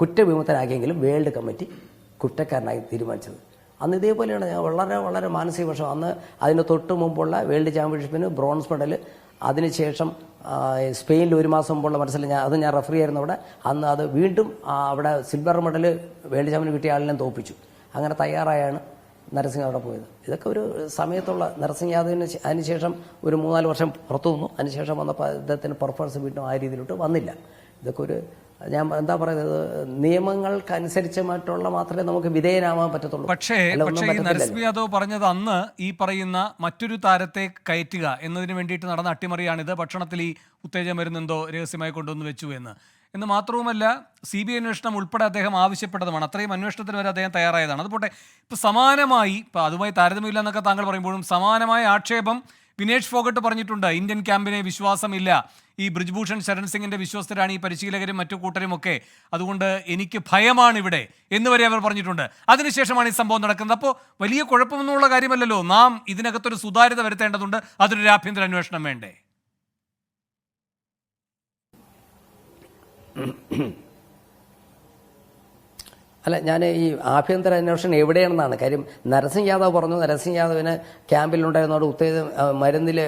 കുറ്റവിമുക്തനാക്കിയെങ്കിലും വേൾഡ് കമ്മിറ്റി കുറ്റക്കാരനായി തീരുമാനിച്ചത്. അന്ന് ഇതേപോലെയാണ്. വളരെ വളരെ മാനസിക വിഷമം. അന്ന് അതിന് തൊട്ട് മുമ്പുള്ള വേൾഡ് ചാമ്പ്യൻഷിപ്പിന് ബ്രോൺസ് മെഡൽ, അതിനുശേഷം സ്പെയിനിൽ 1 മാസം മുമ്പുള്ള മത്സരം ഞാൻ റെഫറി ആയിരുന്നു അവിടെ. അന്ന് അത് വീണ്ടും അവിടെ സിൽവർ മെഡൽ വേൾഡ് ചാമ്പ്യൻ കിട്ടിയ ആളിനെ തോൽപ്പിച്ചു. അങ്ങനെ തയ്യാറായാണ് നരസിംഹ അവിടെ പോയത്. ഇതൊക്കെ ഒരു സമയത്തുള്ള നരസിംഹ യാദവിന് അതിനുശേഷം ഒരു 3-4 വർഷം പുറത്തു വന്നു. അതിനുശേഷം വന്നപ്പോൾ അദ്ദേഹത്തിന് പെർഫോമൻസ് വീണ്ടും ആ രീതിയിലോട്ട് വന്നില്ല. ഇതൊക്കെ ഒരു ഞാൻ എന്താ പറയുന്നത്, നിയമങ്ങൾക്കനുസരിച്ച് മറ്റുള്ള മാത്രമേ നമുക്ക് വിധേയനാവാൻ പറ്റത്തുള്ളൂ. പക്ഷേ ഈ നരസിംഹ യാദവ് പറഞ്ഞത് അന്ന് ഈ പറയുന്ന മറ്റൊരു താരത്തെ കയറ്റുക എന്നതിന് വേണ്ടിയിട്ട് നടന്ന അട്ടിമറിയാണിത്, ഭക്ഷണത്തിൽ ഈ ഉത്തേജകം മരുന്നെന്തോ രഹസ്യമായി കൊണ്ടുവന്ന് വെച്ചു എന്ന് മാത്രവുമല്ല CBI അന്വേഷണം ഉൾപ്പെടെ അദ്ദേഹം ആവശ്യപ്പെട്ടതുമാണ്. അത്രയും അന്വേഷണത്തിന് വരെ അദ്ദേഹം തയ്യാറായതാണ്. അതുപോട്ടെ, ഇപ്പോൾ സമാനമായി, ഇപ്പോൾ അതുമായി താരതമ്യമില്ല എന്നൊക്കെ താങ്കൾ പറയുമ്പോഴും സമാനമായ ആക്ഷേപം വിനേഷ് ഫോഗട്ട് പറഞ്ഞിട്ടുണ്ട്. ഇന്ത്യൻ ക്യാമ്പിനെ വിശ്വാസമില്ല, ഈ ബ്രിജ്ഭൂഷൺ ശരൺ സിംഗിന്റെ വിശ്വസ്തരാണ് ഈ പരിശീലകരും മറ്റു കൂട്ടരും ഒക്കെ, അതുകൊണ്ട് എനിക്ക് ഭയമാണ് ഇവിടെ എന്ന് വരെ അവർ പറഞ്ഞിട്ടുണ്ട്. അതിനുശേഷമാണ് ഈ സംഭവം നടക്കുന്നത്. അപ്പോൾ വലിയ കുഴപ്പമൊന്നുമുള്ള കാര്യമല്ലല്ലോ. നാം ഇതിനകത്തൊരു സുതാര്യത വരുത്തേണ്ടതുണ്ട്. അതൊരു ആഭ്യന്തര അന്വേഷണം വേണ്ടേ? അല്ല, ഞാൻ ഈ ആഭ്യന്തര അന്വേഷണം എവിടെയാണെന്നാണ് കാര്യം. നരസിംഹ യാദവ് പറഞ്ഞു നരസിംഹ യാദവിന് ക്യാമ്പിലുണ്ടായിരുന്നോട് ഉത്തേജ മരുന്നിൽ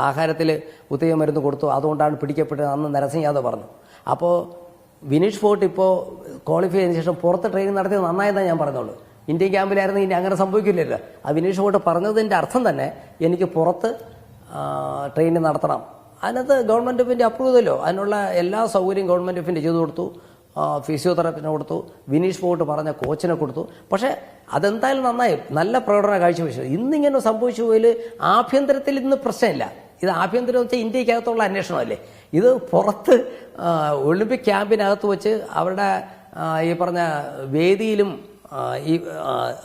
ആഹാരത്തിൽ ഉത്തേജ മരുന്ന് കൊടുത്തു, അതുകൊണ്ടാണ് പിടിക്കപ്പെട്ടത് അന്ന് നരസിംഹ യാദവ് പറഞ്ഞു. അപ്പോൾ വിനീഷ് ഫോർട്ട് ഇപ്പോൾ ക്വാളിഫൈ ചെയ്തതിനു ശേഷം പുറത്ത് ട്രെയിനിങ് നടത്തിയത് നന്നായെന്നാണ് ഞാൻ പറഞ്ഞോളൂ. ഇന്ത്യൻ ക്യാമ്പിലായിരുന്നു ഇനി അങ്ങനെ സംഭവിക്കില്ലല്ലോ. ആ വിനീഷ് ഫോർട്ട് പറഞ്ഞതിൻ്റെ അർത്ഥം തന്നെ എനിക്ക് പുറത്ത് ട്രെയിനിങ് നടത്തണം. അതിനകത്ത് ഗവൺമെൻറ് ഓഫ് ഇന്ത്യ അപ്രൂവ് ചെയ്തല്ലോ. അതിനുള്ള എല്ലാ സൗകര്യവും ഗവൺമെൻറ് ഓഫ് ഇന്ത്യ ചെയ്തു കൊടുത്തു. ഫിസിയോതെറാപ്പിനെ കൊടുത്തു, വിനീഷ് ഫോർട്ട് പറഞ്ഞ കോച്ചിനെ കൊടുത്തു. പക്ഷേ അതെന്തായാലും നന്നായി, നല്ല പ്രകടനം കാഴ്ചവെച്ചു. ഇന്നിങ്ങനെ സംഭവിച്ചു പോയാൽ ആഭ്യന്തരത്തിൽ ഇന്ന് പ്രശ്നമില്ല. ഇത് ആഭ്യന്തരം വെച്ചാൽ ഇന്ത്യക്കകത്തുള്ള അന്വേഷണമല്ലേ. ഇത് പുറത്ത് ഒളിമ്പിക് ക്യാമ്പിനകത്ത് വെച്ച് അവരുടെ ഈ പറഞ്ഞ വേദിയിലും ഈ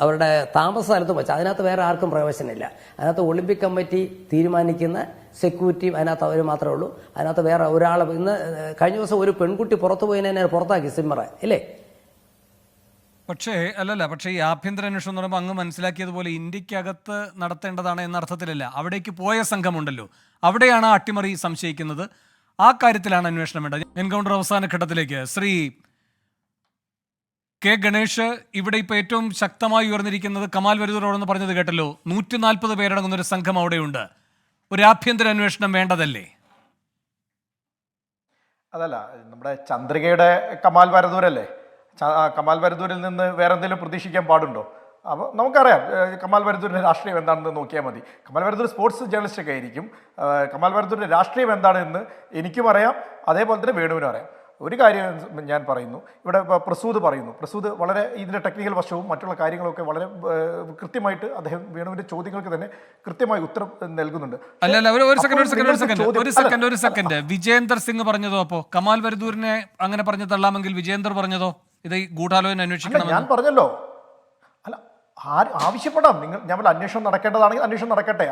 അവരുടെ താമസ സ്ഥലത്തും വെച്ച് അതിനകത്ത് വേറെ ആർക്കും പ്രവേശനമില്ല. അതിനകത്ത് ഒളിമ്പിക് കമ്മിറ്റി തീരുമാനിക്കുന്ന സെക്യൂരിറ്റി അതിനകത്ത് അവർ മാത്രമേ ഉള്ളൂ. അതിനകത്ത് വേറെ ഒരാൾ, ഇന്ന് കഴിഞ്ഞ ദിവസം ഒരു പെൺകുട്ടി പുറത്തു പോയതിനെ പുറത്താക്കി സിമ്മറെ അല്ലേ. പക്ഷേ ഈ ആഭ്യന്തര അന്വേഷണം എന്ന് പറയുമ്പോൾ അങ്ങ് മനസ്സിലാക്കിയതുപോലെ ഇന്ത്യക്കകത്ത് നടത്തേണ്ടതാണ് എന്ന അർത്ഥത്തിലല്ല. അവിടേക്ക് പോയ സംഘമുണ്ടല്ലോ, അവിടെയാണ് അട്ടിമറി സംശയിക്കുന്നത്. ആ കാര്യത്തിലാണ് അന്വേഷണം വേണ്ടത്. എൻകൗണ്ടർ അവസാന ഘട്ടത്തിലേക്ക് ശ്രീ കെ ഗണേഷ്, ഇവിടെ ഇപ്പോൾ ഏറ്റവും ശക്തമായി ഉയർന്നിരിക്കുന്നത് കമാൽ വരദൂരോടെന്ന് പറഞ്ഞത് കേട്ടല്ലോ. 140 പേരടങ്ങുന്ന ഒരു സംഘം അവിടെയുണ്ട്. ഒരു ആഭ്യന്തര അന്വേഷണം വേണ്ടതല്ലേ? അതല്ല, നമ്മുടെ ചന്ദ്രികയുടെ കമാൽ വരദൂരല്ലേ. കമാൽ വരദൂരിൽ നിന്ന് വേറെ എന്തെങ്കിലും പ്രതീക്ഷിക്കാൻ പാടുണ്ടോ? അപ്പോൾ നമുക്കറിയാം കമാൽ വരദൂരിൻ്റെ രാഷ്ട്രീയം എന്താണെന്ന് നോക്കിയാൽ മതി. കമാൽ വരദൂർ സ്പോർട്സ് ജേർണലിസ്റ്റ് ഒക്കെ ആയിരിക്കും. കമാൽ വരദൂരിൻ്റെ രാഷ്ട്രീയം എന്താണെന്ന് എനിക്കും അറിയാം, അതേപോലെ തന്നെ വേണുവിനും അറിയാം. ഒരു കാര്യം ഞാൻ പറയുന്നു, ഇവിടെ പ്രസൂദ് പറയുന്നു. പ്രസൂദ് വളരെ ഇതിൻ്റെ ടെക്നിക്കൽ വശവും മറ്റുള്ള കാര്യങ്ങളൊക്കെ വളരെ കൃത്യമായിട്ട് അദ്ദേഹം വേണുവിൻ്റെ ചോദ്യങ്ങൾക്ക് തന്നെ കൃത്യമായി ഉത്തരം നൽകുന്നുണ്ട്. ഒരു സെക്കൻഡ് വിജേന്ദർ സിംഗ് പറഞ്ഞതോ? അപ്പോൾ കമാൽ വരദൂരിനെ അങ്ങനെ പറഞ്ഞു തള്ളാമെങ്കിൽ വിജേന്ദർ പറഞ്ഞതോ ഇത് ഗൂഢാലോചന അന്വേഷിക്കണം? ഞാൻ പറഞ്ഞല്ലോ, അല്ല ആവശ്യപ്പെടാം. ഞാൻ അന്വേഷണം നടക്കേണ്ടതാണെങ്കിൽ അന്വേഷണം നടക്കട്ടെ.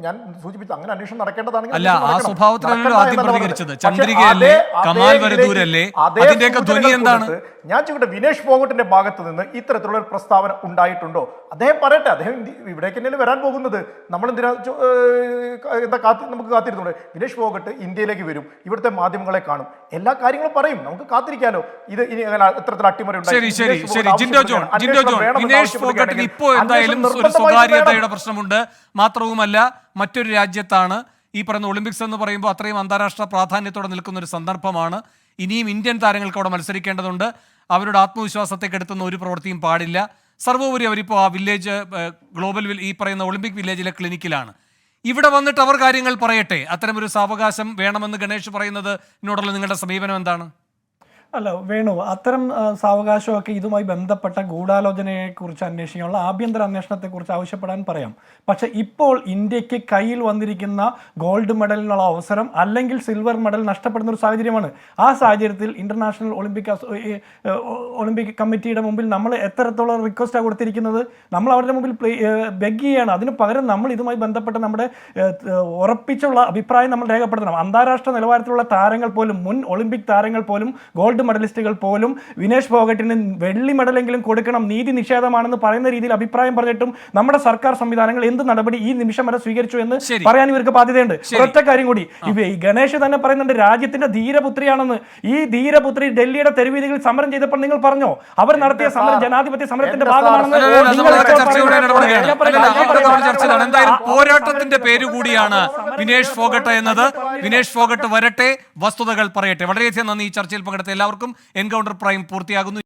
ഞാൻ സൂചിപ്പിച്ചു, അങ്ങനെ അന്വേഷണം നടക്കേണ്ടതാണെങ്കിൽ അല്ല, ആ സ്വഭാവത്തിലല്ലോ ആദ്യം പ്രതികരിച്ചത്. ചന്ദ്രികയല്ലേ, കമാൽ വരദൂരല്ലേ, അതിന്റെയൊക്കെ ധ്വനി എന്താണ്? ഞാൻ ചോദിക്കട്ടെ, വിനേഷ് ഫോഗട്ടിന്റെ ഭാഗത്ത് നിന്ന് ഇത്തരത്തിലുള്ള ഒരു പ്രസ്താവന ഉണ്ടായിട്ടുണ്ടോ? അദ്ദേഹം പറയട്ടെ. അദ്ദേഹം ഇവിടേക്ക് തന്നെയാണ് വരാൻ പോകുന്നത്. നമ്മളെന്തിനാ എന്താ നമുക്ക് കാത്തിരുന്നുണ്ട്? വിനേഷ് ഫോഗട്ട് ഇന്ത്യയിലേക്ക് വരും, ഇവിടുത്തെ മാധ്യമങ്ങളെ കാണും, എല്ലാ കാര്യങ്ങളും പറയും. നമുക്ക് കാത്തിരിക്കാലോ. ഇത് ഇനി എത്രത്തിൽ അട്ടിമറി ഫോഗട്ടിന് ഇപ്പോൾ എന്തായാലും ഒരു സ്വകാര്യതയുടെ പ്രശ്നമുണ്ട്. മാത്രവുമല്ല, മറ്റൊരു രാജ്യത്താണ് ഈ പറയുന്ന ഒളിമ്പിക്സ് എന്ന് പറയുമ്പോൾ അത്രയും അന്താരാഷ്ട്ര പ്രാധാന്യത്തോടെ നിൽക്കുന്ന ഒരു സന്ദർഭമാണ്. ഇനിയും ഇന്ത്യൻ താരങ്ങൾക്ക് അവിടെ മത്സരിക്കേണ്ടതുണ്ട്. അവരുടെ ആത്മവിശ്വാസത്തെ കെടുത്തുന്ന ഒരു പ്രവൃത്തിയും പാടില്ല. സർവോപരി അവരിപ്പോൾ ആ വില്ലേജ് ഗ്ലോബൽ ഈ പറയുന്ന ഒളിമ്പിക് വില്ലേജിലെ ക്ലിനിക്കിലാണ്. ഇവിടെ വന്നിട്ട് അവർ കാര്യങ്ങൾ പറയട്ടെ. അത്തരമൊരു സാവകാശം വേണമെന്ന് ഗണേഷ് പറയുന്നത് എന്നോടുള്ള നിങ്ങളുടെ സമീപനം എന്താണ്? അല്ല വേണു, അത്തരം സാവകാശമൊക്കെ ഇതുമായി ബന്ധപ്പെട്ട ഗൂഢാലോചനയെക്കുറിച്ച് അന്വേഷിക്കാനുള്ള ആഭ്യന്തര അന്വേഷണത്തെക്കുറിച്ച് ആവശ്യപ്പെടാൻ പറയാം. പക്ഷെ ഇപ്പോൾ ഇന്ത്യക്ക് കയ്യിൽ വന്നിരിക്കുന്ന ഗോൾഡ് മെഡലിനുള്ള അവസരം അല്ലെങ്കിൽ സിൽവർ മെഡൽ നഷ്ടപ്പെടുന്ന ഒരു സാഹചര്യമാണ്. ആ സാഹചര്യത്തിൽ ഇന്റർനാഷണൽ ഒളിമ്പിക് കമ്മിറ്റിയുടെ മുമ്പിൽ നമ്മൾ എത്രത്തോളം റിക്വസ്റ്റാണ് കൊടുത്തിരിക്കുന്നത്? നമ്മൾ അവരുടെ മുമ്പിൽ ബെഗ് ചെയ്യാണ്. അതിന് പകരം നമ്മൾ ഇതുമായി ബന്ധപ്പെട്ട് നമ്മുടെ ഉറപ്പിച്ചുള്ള അഭിപ്രായം നമ്മൾ രേഖപ്പെടുത്തണം. അന്താരാഷ്ട്ര നിലവാരത്തിലുള്ള താരങ്ങൾ പോലും, മുൻ ഒളിമ്പിക് താരങ്ങൾ പോലും, ഗോൾഡ് മെഡലിസ്റ്റുകൾ പോലും വിനേഷ് ഫോഗട്ടിന് വെള്ളി മെഡലെങ്കിലും കൊടുക്കണം, നീതി നിഷേധമാണെന്ന് പറയുന്ന രീതിയിൽ അഭിപ്രായം പറഞ്ഞിട്ടും നമ്മുടെ സർക്കാർ സംവിധാനങ്ങൾ എന്ത് നടപടി ഈ നിമിഷം വരെ സ്വീകരിച്ചു എന്ന് പറയാൻ ഇവർക്ക് ബാധ്യതയുണ്ട്. ഒറ്റ കാര്യം കൂടി, ഗണേഷ് തന്നെ പറയുന്നുണ്ട് രാജ്യത്തിന്റെ ധീരപുത്രിയാണെന്ന്. ഈ ധീരപുത്രി ഡൽഹിയുടെ തെരുവീതികളിൽ സമരം ചെയ്തപ്പോൾ നിങ്ങൾ പറഞ്ഞോ അവർ നടത്തിയ സമരം ജനാധിപത്യ സമരത്തിന്റെ ഭാഗമാണെന്ന്? പോരാട്ടത്തിന്റെ പേര് കൂടിയാണ് വിനേഷ് ഫോഗട്ട് എന്നത്. വിനേഷ് ഫോഗട്ട് വരട്ടെ, വസ്തുതകൾ പറയട്ടെ. വളരെയധികം നന്ദി ഈ ചർച്ചയിൽ പങ്കെടുത്ത എല്ലാവർക്കും. എൻകൗണ്ടർ പ്രൈം പൂർത്തിയാകുന്നു.